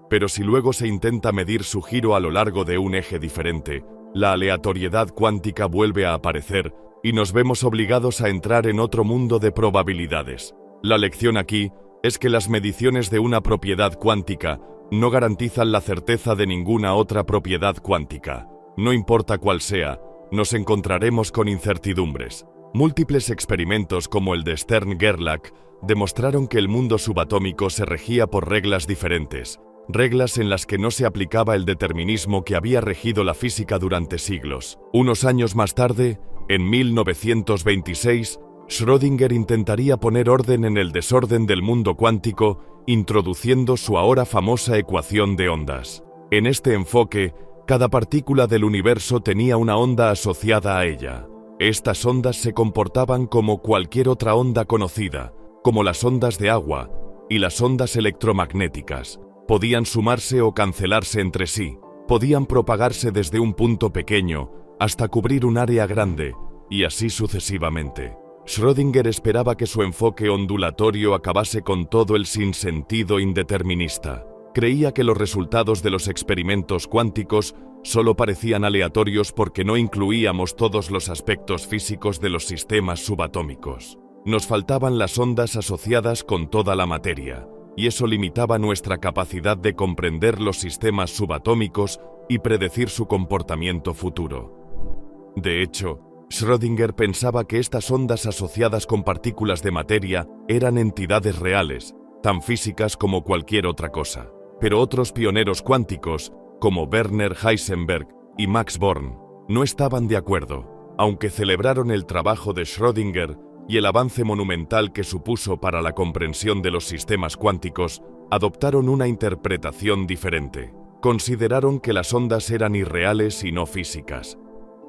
Pero si luego se intenta medir su giro a lo largo de un eje diferente, la aleatoriedad cuántica vuelve a aparecer y nos vemos obligados a entrar en otro mundo de probabilidades. La lección aquí es que las mediciones de una propiedad cuántica no garantizan la certeza de ninguna otra propiedad cuántica. No importa cuál sea, nos encontraremos con incertidumbres. Múltiples experimentos como el de Stern-Gerlach demostraron que el mundo subatómico se regía por reglas diferentes, reglas en las que no se aplicaba el determinismo que había regido la física durante siglos. Unos años más tarde, en 1926, Schrödinger intentaría poner orden en el desorden del mundo cuántico, introduciendo su ahora famosa ecuación de ondas. En este enfoque, cada partícula del universo tenía una onda asociada a ella. Estas ondas se comportaban como cualquier otra onda conocida, como las ondas de agua y las ondas electromagnéticas. Podían sumarse o cancelarse entre sí, podían propagarse desde un punto pequeño hasta cubrir un área grande, y así sucesivamente. Schrödinger esperaba que su enfoque ondulatorio acabase con todo el sinsentido indeterminista. Creía que los resultados de los experimentos cuánticos solo parecían aleatorios porque no incluíamos todos los aspectos físicos de los sistemas subatómicos. Nos faltaban las ondas asociadas con toda la materia, y eso limitaba nuestra capacidad de comprender los sistemas subatómicos y predecir su comportamiento futuro. De hecho, Schrödinger pensaba que estas ondas asociadas con partículas de materia eran entidades reales, tan físicas como cualquier otra cosa. Pero otros pioneros cuánticos, como Werner Heisenberg y Max Born, no estaban de acuerdo, aunque celebraron el trabajo de Schrödinger y el avance monumental que supuso para la comprensión de los sistemas cuánticos, adoptaron una interpretación diferente. Consideraron que las ondas eran irreales y no físicas.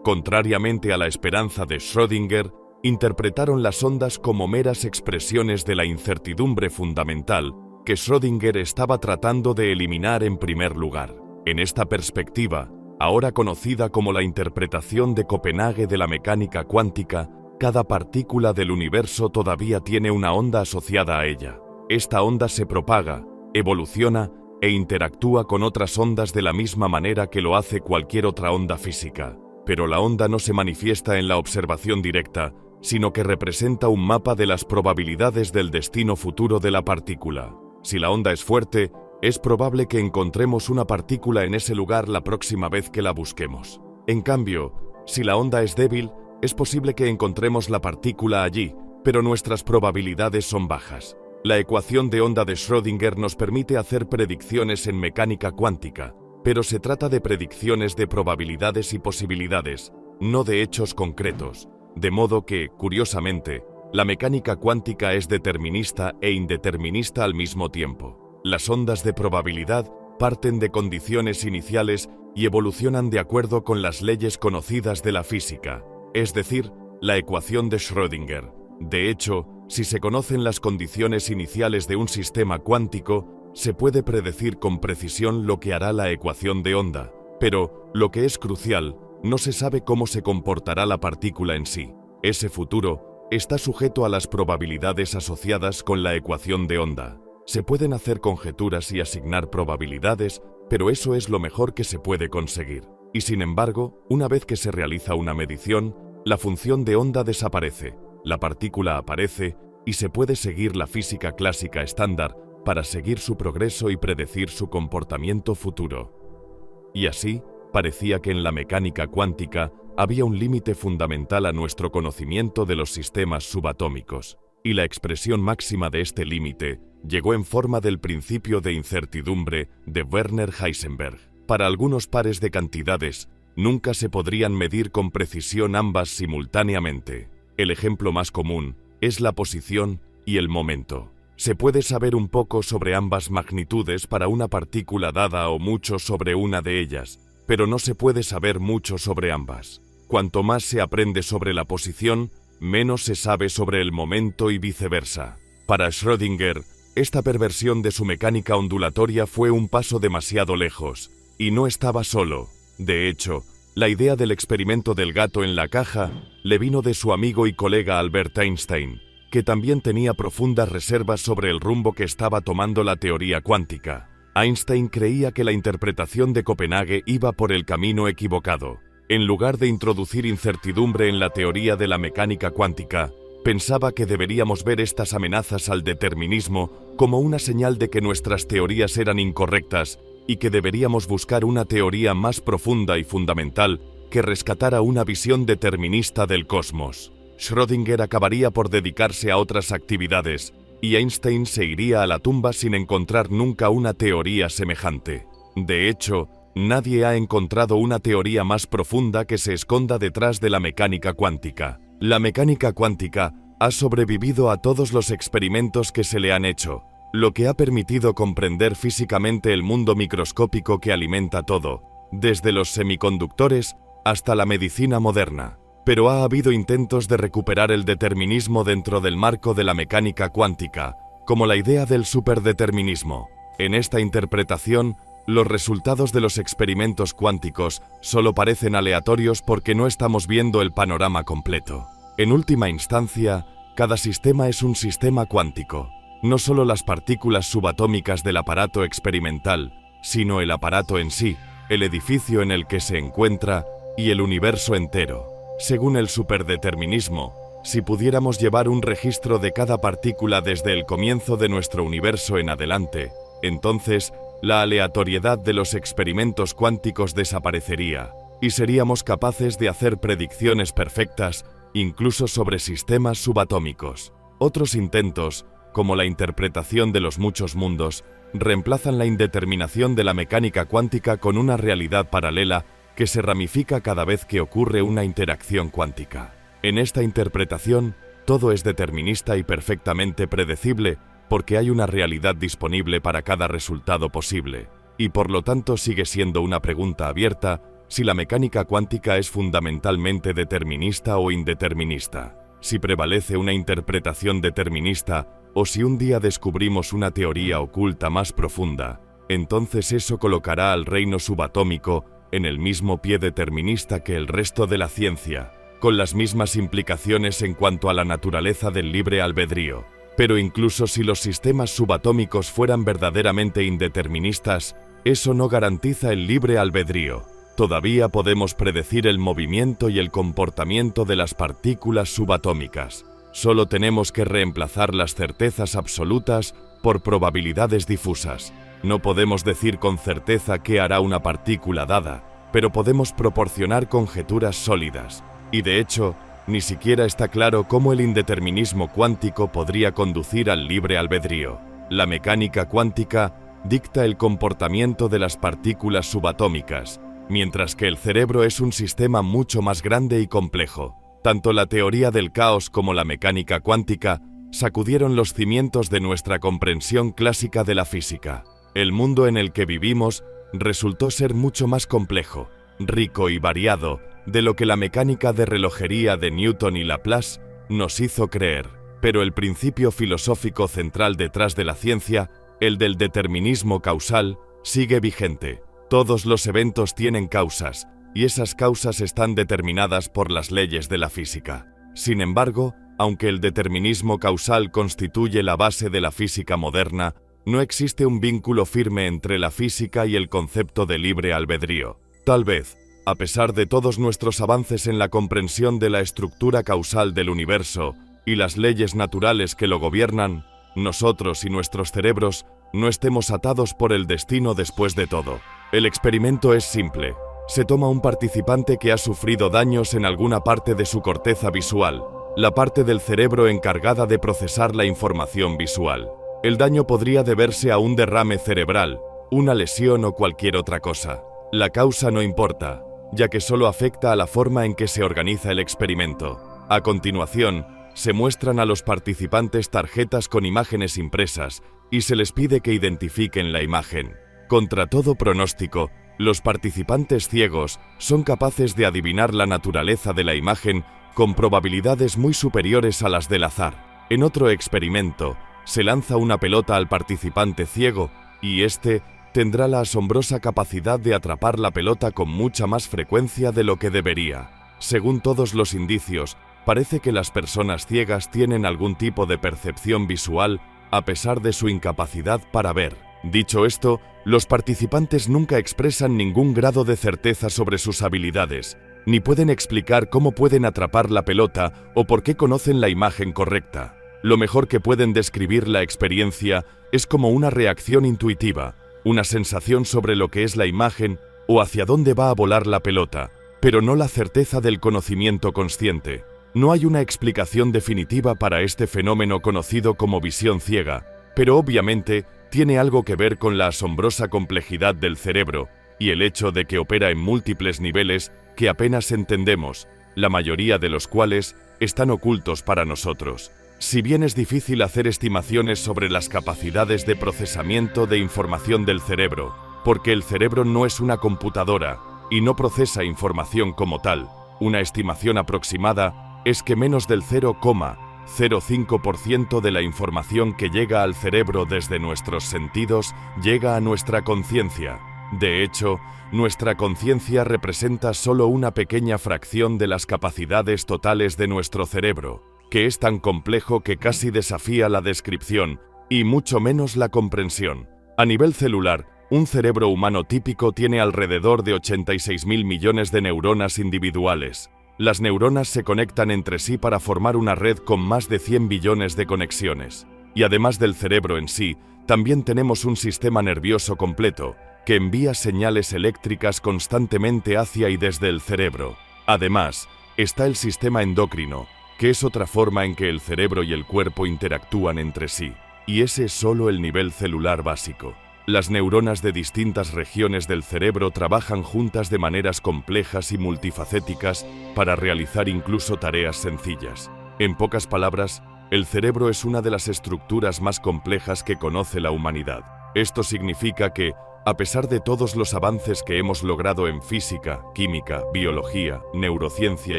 Contrariamente a la esperanza de Schrödinger, interpretaron las ondas como meras expresiones de la incertidumbre fundamental que Schrödinger estaba tratando de eliminar en primer lugar. En esta perspectiva, ahora conocida como la interpretación de Copenhague de la mecánica cuántica, cada partícula del universo todavía tiene una onda asociada a ella. Esta onda se propaga, evoluciona e interactúa con otras ondas de la misma manera que lo hace cualquier otra onda física. Pero la onda no se manifiesta en la observación directa, sino que representa un mapa de las probabilidades del destino futuro de la partícula. Si la onda es fuerte, es probable que encontremos una partícula en ese lugar la próxima vez que la busquemos. En cambio, si la onda es débil, es posible que encontremos la partícula allí, pero nuestras probabilidades son bajas. La ecuación de onda de Schrödinger nos permite hacer predicciones en mecánica cuántica, pero se trata de predicciones de probabilidades y posibilidades, no de hechos concretos, de modo que, curiosamente, la mecánica cuántica es determinista e indeterminista al mismo tiempo. Las ondas de probabilidad parten de condiciones iniciales y evolucionan de acuerdo con las leyes conocidas de la física, es decir, la ecuación de Schrödinger. De hecho, si se conocen las condiciones iniciales de un sistema cuántico, se puede predecir con precisión lo que hará la ecuación de onda, pero, lo que es crucial, no se sabe cómo se comportará la partícula en sí. Ese futuro está sujeto a las probabilidades asociadas con la ecuación de onda. Se pueden hacer conjeturas y asignar probabilidades, pero eso es lo mejor que se puede conseguir. Y sin embargo, una vez que se realiza una medición, la función de onda desaparece, la partícula aparece y se puede seguir la física clásica estándar para seguir su progreso y predecir su comportamiento futuro. Y así, parecía que en la mecánica cuántica había un límite fundamental a nuestro conocimiento de los sistemas subatómicos, y la expresión máxima de este límite llegó en forma del principio de incertidumbre de Werner Heisenberg. Para algunos pares de cantidades, nunca se podrían medir con precisión ambas simultáneamente. El ejemplo más común es la posición y el momento. Se puede saber un poco sobre ambas magnitudes para una partícula dada o mucho sobre una de ellas, pero no se puede saber mucho sobre ambas. Cuanto más se aprende sobre la posición, menos se sabe sobre el momento y viceversa. Para Schrödinger, esta perversión de su mecánica ondulatoria fue un paso demasiado lejos, y no estaba solo. De hecho, la idea del experimento del gato en la caja le vino de su amigo y colega Albert Einstein, que también tenía profundas reservas sobre el rumbo que estaba tomando la teoría cuántica. Einstein creía que la interpretación de Copenhague iba por el camino equivocado. En lugar de introducir incertidumbre en la teoría de la mecánica cuántica, pensaba que deberíamos ver estas amenazas al determinismo como una señal de que nuestras teorías eran incorrectas y que deberíamos buscar una teoría más profunda y fundamental que rescatara una visión determinista del cosmos. Schrödinger acabaría por dedicarse a otras actividades, y Einstein se iría a la tumba sin encontrar nunca una teoría semejante. De hecho, nadie ha encontrado una teoría más profunda que se esconda detrás de la mecánica cuántica. La mecánica cuántica Ha sobrevivido a todos los experimentos que se le han hecho, lo que ha permitido comprender físicamente el mundo microscópico que alimenta todo, desde los semiconductores hasta la medicina moderna. Pero ha habido intentos de recuperar el determinismo dentro del marco de la mecánica cuántica, como la idea del superdeterminismo. En esta interpretación, los resultados de los experimentos cuánticos solo parecen aleatorios porque no estamos viendo el panorama completo. En última instancia, cada sistema es un sistema cuántico. No solo las partículas subatómicas del aparato experimental, sino el aparato en sí, el edificio en el que se encuentra y el universo entero. Según el superdeterminismo, si pudiéramos llevar un registro de cada partícula desde el comienzo de nuestro universo en adelante, entonces la aleatoriedad de los experimentos cuánticos desaparecería, y seríamos capaces de hacer predicciones perfectas, incluso sobre sistemas subatómicos. Otros intentos, como la interpretación de los muchos mundos, reemplazan la indeterminación de la mecánica cuántica con una realidad paralela que se ramifica cada vez que ocurre una interacción cuántica. En esta interpretación, todo es determinista y perfectamente predecible porque hay una realidad disponible para cada resultado posible, y por lo tanto sigue siendo una pregunta abierta si la mecánica cuántica es fundamentalmente determinista o indeterminista, si prevalece una interpretación determinista o si un día descubrimos una teoría oculta más profunda, entonces eso colocará al reino subatómico en el mismo pie determinista que el resto de la ciencia, con las mismas implicaciones en cuanto a la naturaleza del libre albedrío. Pero incluso si los sistemas subatómicos fueran verdaderamente indeterministas, eso no garantiza el libre albedrío. Todavía podemos predecir el movimiento y el comportamiento de las partículas subatómicas. Solo tenemos que reemplazar las certezas absolutas por probabilidades difusas. No podemos decir con certeza qué hará una partícula dada, pero podemos proporcionar conjeturas sólidas. Y de hecho, ni siquiera está claro cómo el indeterminismo cuántico podría conducir al libre albedrío. La mecánica cuántica dicta el comportamiento de las partículas subatómicas, mientras que el cerebro es un sistema mucho más grande y complejo. Tanto la teoría del caos como la mecánica cuántica sacudieron los cimientos de nuestra comprensión clásica de la física. El mundo en el que vivimos resultó ser mucho más complejo, rico y variado de lo que la mecánica de relojería de Newton y Laplace nos hizo creer. Pero el principio filosófico central detrás de la ciencia, el del determinismo causal, sigue vigente. Todos los eventos tienen causas, y esas causas están determinadas por las leyes de la física. Sin embargo, aunque el determinismo causal constituye la base de la física moderna, no existe un vínculo firme entre la física y el concepto de libre albedrío. Tal vez, a pesar de todos nuestros avances en la comprensión de la estructura causal del universo y las leyes naturales que lo gobiernan, nosotros y nuestros cerebros no estemos atados por el destino después de todo. El experimento es simple. Se toma un participante que ha sufrido daños en alguna parte de su corteza visual, la parte del cerebro encargada de procesar la información visual. El daño podría deberse a un derrame cerebral, una lesión o cualquier otra cosa. La causa no importa, ya que solo afecta a la forma en que se organiza el experimento. A continuación, se muestran a los participantes tarjetas con imágenes impresas y se les pide que identifiquen la imagen. Contra todo pronóstico, los participantes ciegos son capaces de adivinar la naturaleza de la imagen con probabilidades muy superiores a las del azar. En otro experimento, se lanza una pelota al participante ciego y éste tendrá la asombrosa capacidad de atrapar la pelota con mucha más frecuencia de lo que debería. Según todos los indicios, parece que las personas ciegas tienen algún tipo de percepción visual a pesar de su incapacidad para ver. Dicho esto, los participantes nunca expresan ningún grado de certeza sobre sus habilidades, ni pueden explicar cómo pueden atrapar la pelota o por qué conocen la imagen correcta. Lo mejor que pueden describir la experiencia es como una reacción intuitiva, una sensación sobre lo que es la imagen o hacia dónde va a volar la pelota, pero no la certeza del conocimiento consciente. No hay una explicación definitiva para este fenómeno conocido como visión ciega, pero obviamente tiene algo que ver con la asombrosa complejidad del cerebro y el hecho de que opera en múltiples niveles que apenas entendemos, la mayoría de los cuales están ocultos para nosotros. Si bien es difícil hacer estimaciones sobre las capacidades de procesamiento de información del cerebro, porque el cerebro no es una computadora y no procesa información como tal, una estimación aproximada es que menos del 0,05% de la información que llega al cerebro desde nuestros sentidos llega a nuestra conciencia. De hecho, nuestra conciencia representa solo una pequeña fracción de las capacidades totales de nuestro cerebro, que es tan complejo que casi desafía la descripción, y mucho menos la comprensión. A nivel celular, un cerebro humano típico tiene alrededor de 86.000 millones de neuronas individuales. Las neuronas se conectan entre sí para formar una red con más de 100 billones de conexiones. Y además del cerebro en sí, también tenemos un sistema nervioso completo, que envía señales eléctricas constantemente hacia y desde el cerebro. Además, está el sistema endocrino, que es otra forma en que el cerebro y el cuerpo interactúan entre sí. Y ese es solo el nivel celular básico. Las neuronas de distintas regiones del cerebro trabajan juntas de maneras complejas y multifacéticas para realizar incluso tareas sencillas. En pocas palabras, el cerebro es una de las estructuras más complejas que conoce la humanidad. Esto significa que, a pesar de todos los avances que hemos logrado en física, química, biología, neurociencia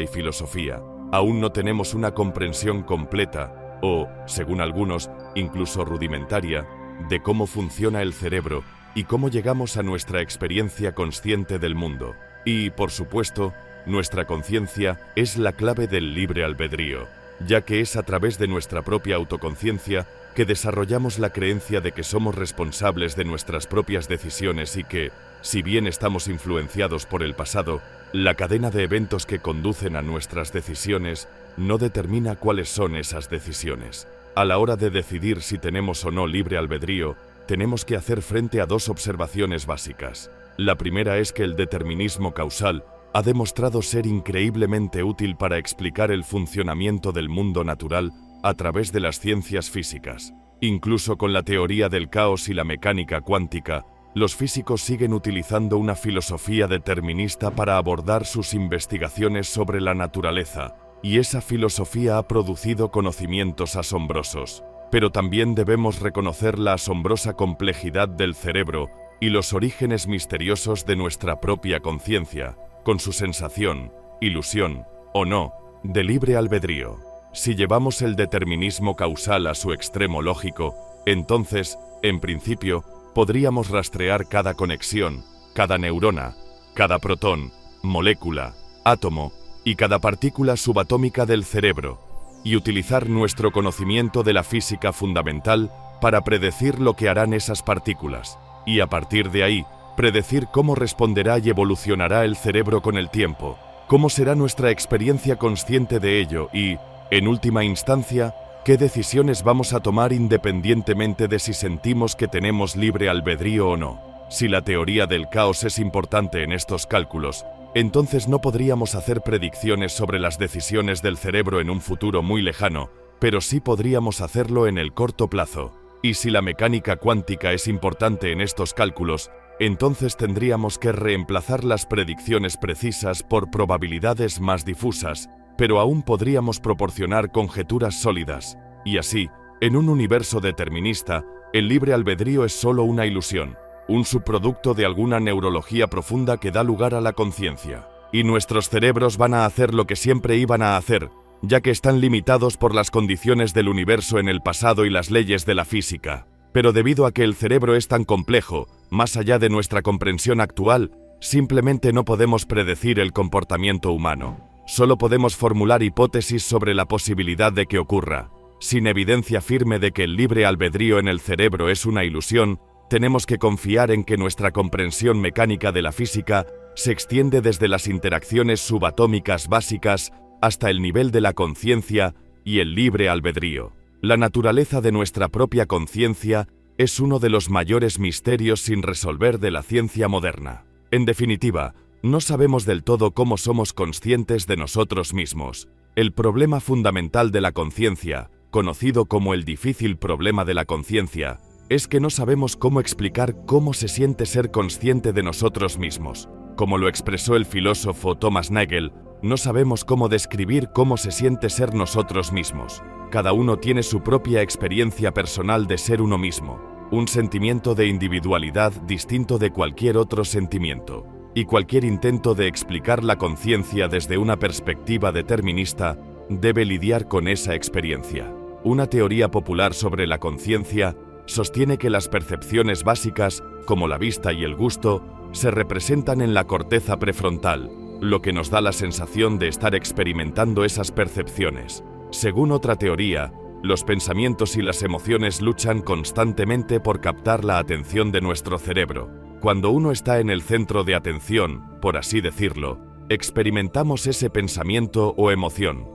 y filosofía, aún no tenemos una comprensión completa, o, según algunos, incluso rudimentaria, de cómo funciona el cerebro y cómo llegamos a nuestra experiencia consciente del mundo. Y, por supuesto, nuestra conciencia es la clave del libre albedrío, ya que es a través de nuestra propia autoconciencia que desarrollamos la creencia de que somos responsables de nuestras propias decisiones y que, si bien estamos influenciados por el pasado, la cadena de eventos que conducen a nuestras decisiones no determina cuáles son esas decisiones. A la hora de decidir si tenemos o no libre albedrío, tenemos que hacer frente a dos observaciones básicas. La primera es que el determinismo causal ha demostrado ser increíblemente útil para explicar el funcionamiento del mundo natural a través de las ciencias físicas. Incluso con la teoría del caos y la mecánica cuántica, los físicos siguen utilizando una filosofía determinista para abordar sus investigaciones sobre la naturaleza, y esa filosofía ha producido conocimientos asombrosos. Pero también debemos reconocer la asombrosa complejidad del cerebro y los orígenes misteriosos de nuestra propia conciencia, con su sensación, ilusión, o no, de libre albedrío. Si llevamos el determinismo causal a su extremo lógico, entonces, en principio, podríamos rastrear cada conexión, cada neurona, cada protón, molécula, átomo y cada partícula subatómica del cerebro, y utilizar nuestro conocimiento de la física fundamental para predecir lo que harán esas partículas, y a partir de ahí, predecir cómo responderá y evolucionará el cerebro con el tiempo, cómo será nuestra experiencia consciente de ello y, en última instancia, qué decisiones vamos a tomar independientemente de si sentimos que tenemos libre albedrío o no. Si la teoría del caos es importante en estos cálculos, entonces no podríamos hacer predicciones sobre las decisiones del cerebro en un futuro muy lejano, pero sí podríamos hacerlo en el corto plazo. Y si la mecánica cuántica es importante en estos cálculos, entonces tendríamos que reemplazar las predicciones precisas por probabilidades más difusas, pero aún podríamos proporcionar conjeturas sólidas. Y así, en un universo determinista, el libre albedrío es solo una ilusión, un subproducto de alguna neurología profunda que da lugar a la conciencia. Y nuestros cerebros van a hacer lo que siempre iban a hacer, ya que están limitados por las condiciones del universo en el pasado y las leyes de la física. Pero debido a que el cerebro es tan complejo, más allá de nuestra comprensión actual, simplemente no podemos predecir el comportamiento humano. Solo podemos formular hipótesis sobre la posibilidad de que ocurra. Sin evidencia firme de que el libre albedrío en el cerebro es una ilusión, tenemos que confiar en que nuestra comprensión mecánica de la física se extiende desde las interacciones subatómicas básicas hasta el nivel de la conciencia y el libre albedrío. La naturaleza de nuestra propia conciencia es uno de los mayores misterios sin resolver de la ciencia moderna. En definitiva, no sabemos del todo cómo somos conscientes de nosotros mismos. El problema fundamental de la conciencia, conocido como el difícil problema de la conciencia, es que no sabemos cómo explicar cómo se siente ser consciente de nosotros mismos. Como lo expresó el filósofo Thomas Nagel, No sabemos cómo describir cómo se siente ser nosotros mismos. Cada uno tiene su propia experiencia personal de ser uno mismo, un sentimiento de individualidad distinto de cualquier otro sentimiento. Y cualquier intento de explicar la conciencia desde una perspectiva determinista debe lidiar con esa experiencia. Una teoría popular sobre la conciencia sostiene que las percepciones básicas, como la vista y el gusto, se representan en la corteza prefrontal, lo que nos da la sensación de estar experimentando esas percepciones. Según otra teoría, los pensamientos y las emociones luchan constantemente por captar la atención de nuestro cerebro. Cuando uno está en el centro de atención, por así decirlo, experimentamos ese pensamiento o emoción.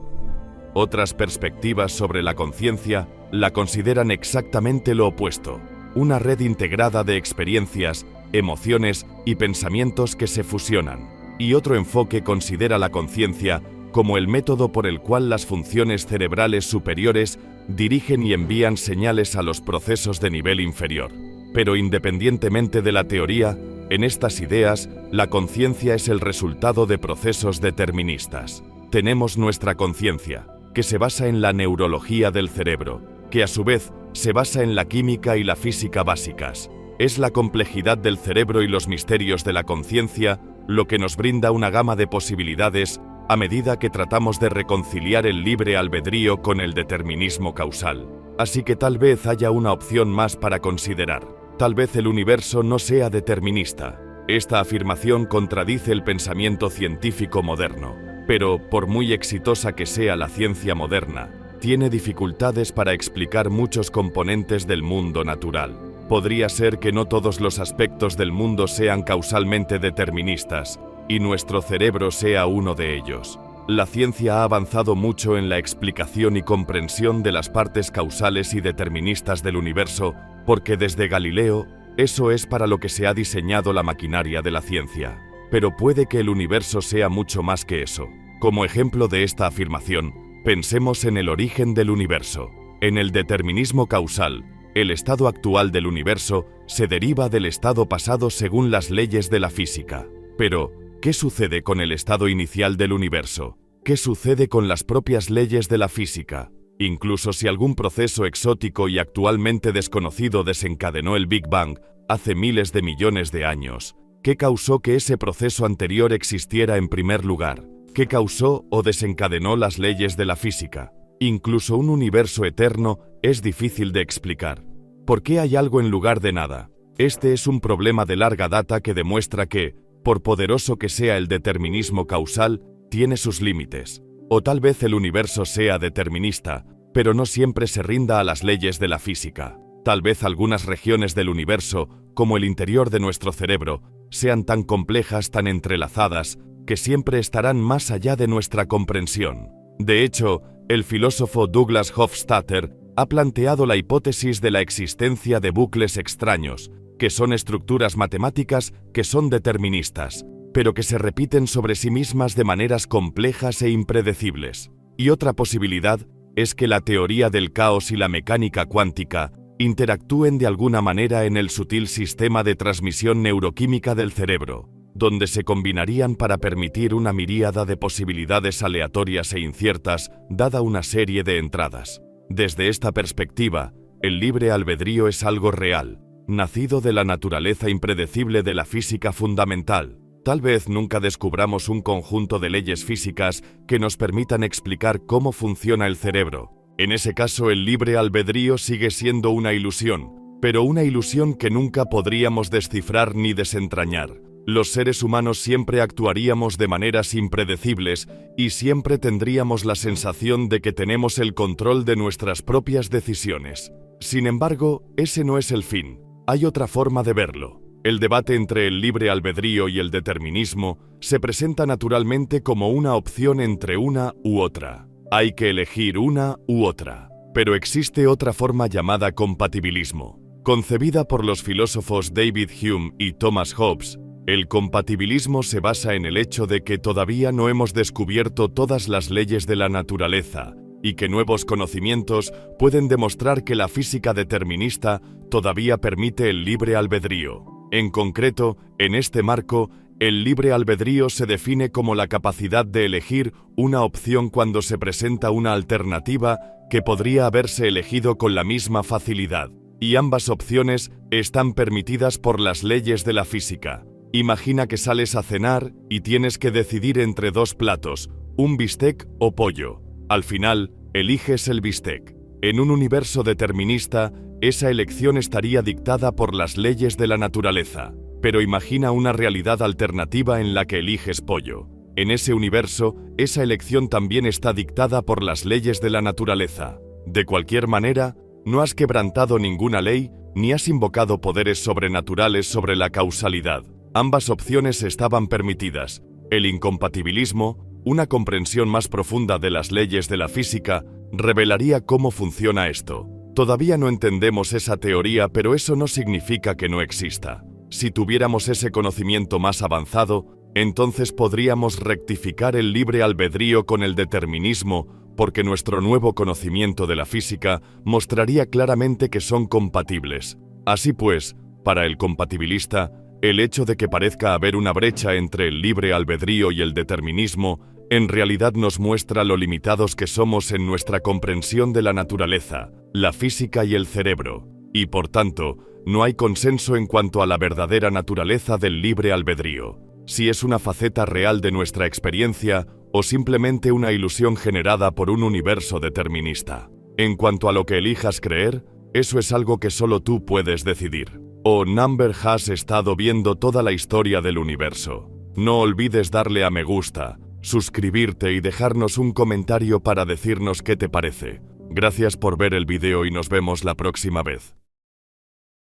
Otras perspectivas sobre la conciencia la consideran exactamente lo opuesto, una red integrada de experiencias, emociones y pensamientos que se fusionan. Y otro enfoque considera la conciencia como el método por el cual las funciones cerebrales superiores dirigen y envían señales a los procesos de nivel inferior. Pero independientemente de la teoría, en estas ideas, la conciencia es el resultado de procesos deterministas. Tenemos nuestra conciencia, que se basa en la neurología del cerebro, que a su vez se basa en la química y la física básicas. Es la complejidad del cerebro y los misterios de la conciencia lo que nos brinda una gama de posibilidades a medida que tratamos de reconciliar el libre albedrío con el determinismo causal. Así que tal vez haya una opción más para considerar. Tal vez el universo no sea determinista. Esta afirmación contradice el pensamiento científico moderno, pero, por muy exitosa que sea la ciencia moderna, tiene dificultades para explicar muchos componentes del mundo natural. Podría ser que no todos los aspectos del mundo sean causalmente deterministas, y nuestro cerebro sea uno de ellos. La ciencia ha avanzado mucho en la explicación y comprensión de las partes causales y deterministas del universo, porque desde Galileo, eso es para lo que se ha diseñado la maquinaria de la ciencia. Pero puede que el universo sea mucho más que eso. Como ejemplo de esta afirmación, pensemos en el origen del universo. En el determinismo causal, el estado actual del universo se deriva del estado pasado según las leyes de la física. Pero, ¿qué sucede con el estado inicial del universo? ¿Qué sucede con las propias leyes de la física? Incluso si algún proceso exótico y actualmente desconocido desencadenó el Big Bang hace miles de millones de años, ¿qué causó que ese proceso anterior existiera en primer lugar? ¿Qué causó o desencadenó las leyes de la física? Incluso un universo eterno es difícil de explicar. ¿Por qué hay algo en lugar de nada? Este es un problema de larga data que demuestra que, por poderoso que sea el determinismo causal, tiene sus límites. O tal vez el universo sea determinista, pero no siempre se rinda a las leyes de la física. Tal vez algunas regiones del universo, como el interior de nuestro cerebro, sean tan complejas, tan entrelazadas, que siempre estarán más allá de nuestra comprensión. De hecho, el filósofo Douglas Hofstadter ha planteado la hipótesis de la existencia de bucles extraños, que son estructuras matemáticas que son deterministas, pero que se repiten sobre sí mismas de maneras complejas e impredecibles. Y otra posibilidad es que la teoría del caos y la mecánica cuántica interactúen de alguna manera en el sutil sistema de transmisión neuroquímica del cerebro, donde se combinarían para permitir una miríada de posibilidades aleatorias e inciertas, dada una serie de entradas. Desde esta perspectiva, el libre albedrío es algo real, nacido de la naturaleza impredecible de la física fundamental. Tal vez nunca descubramos un conjunto de leyes físicas que nos permitan explicar cómo funciona el cerebro. En ese caso, el libre albedrío sigue siendo una ilusión, pero una ilusión que nunca podríamos descifrar ni desentrañar. Los seres humanos siempre actuaríamos de maneras impredecibles y siempre tendríamos la sensación de que tenemos el control de nuestras propias decisiones. Sin embargo, ese no es el fin. Hay otra forma de verlo. El debate entre el libre albedrío y el determinismo se presenta naturalmente como una opción entre una u otra. Hay que elegir una u otra. Pero existe otra forma llamada compatibilismo. Concebida por los filósofos David Hume y Thomas Hobbes, el compatibilismo se basa en el hecho de que todavía no hemos descubierto todas las leyes de la naturaleza y que nuevos conocimientos pueden demostrar que la física determinista todavía permite el libre albedrío. En concreto, en este marco, El libre albedrío se define como la capacidad de elegir una opción cuando se presenta una alternativa que podría haberse elegido con la misma facilidad, y ambas opciones están permitidas por las leyes de la física. Imagina que sales a cenar y tienes que decidir entre dos platos, un bistec o pollo. Al final, eliges el bistec. En un universo determinista, esa elección estaría dictada por las leyes de la naturaleza. Pero imagina una realidad alternativa en la que eliges pollo. En ese universo, esa elección también está dictada por las leyes de la naturaleza. De cualquier manera, no has quebrantado ninguna ley, ni has invocado poderes sobrenaturales sobre la causalidad. Ambas opciones estaban permitidas. El incompatibilismo, una comprensión más profunda de las leyes de la física, revelaría cómo funciona esto. Todavía no entendemos esa teoría, pero eso no significa que no exista. Si tuviéramos ese conocimiento más avanzado, entonces podríamos rectificar el libre albedrío con el determinismo, porque nuestro nuevo conocimiento de la física mostraría claramente que son compatibles. Así pues, para el compatibilista, el hecho de que parezca haber una brecha entre el libre albedrío y el determinismo, en realidad nos muestra lo limitados que somos en nuestra comprensión de la naturaleza, la física y el cerebro, y por tanto, no hay consenso en cuanto a la verdadera naturaleza del libre albedrío, si es una faceta real de nuestra experiencia o simplemente una ilusión generada por un universo determinista. En cuanto a lo que elijas creer, eso es algo que solo tú puedes decidir. Number has estado viendo toda la historia del universo. No olvides darle a me gusta, suscribirte y dejarnos un comentario para decirnos qué te parece. Gracias por ver el video y nos vemos la próxima vez.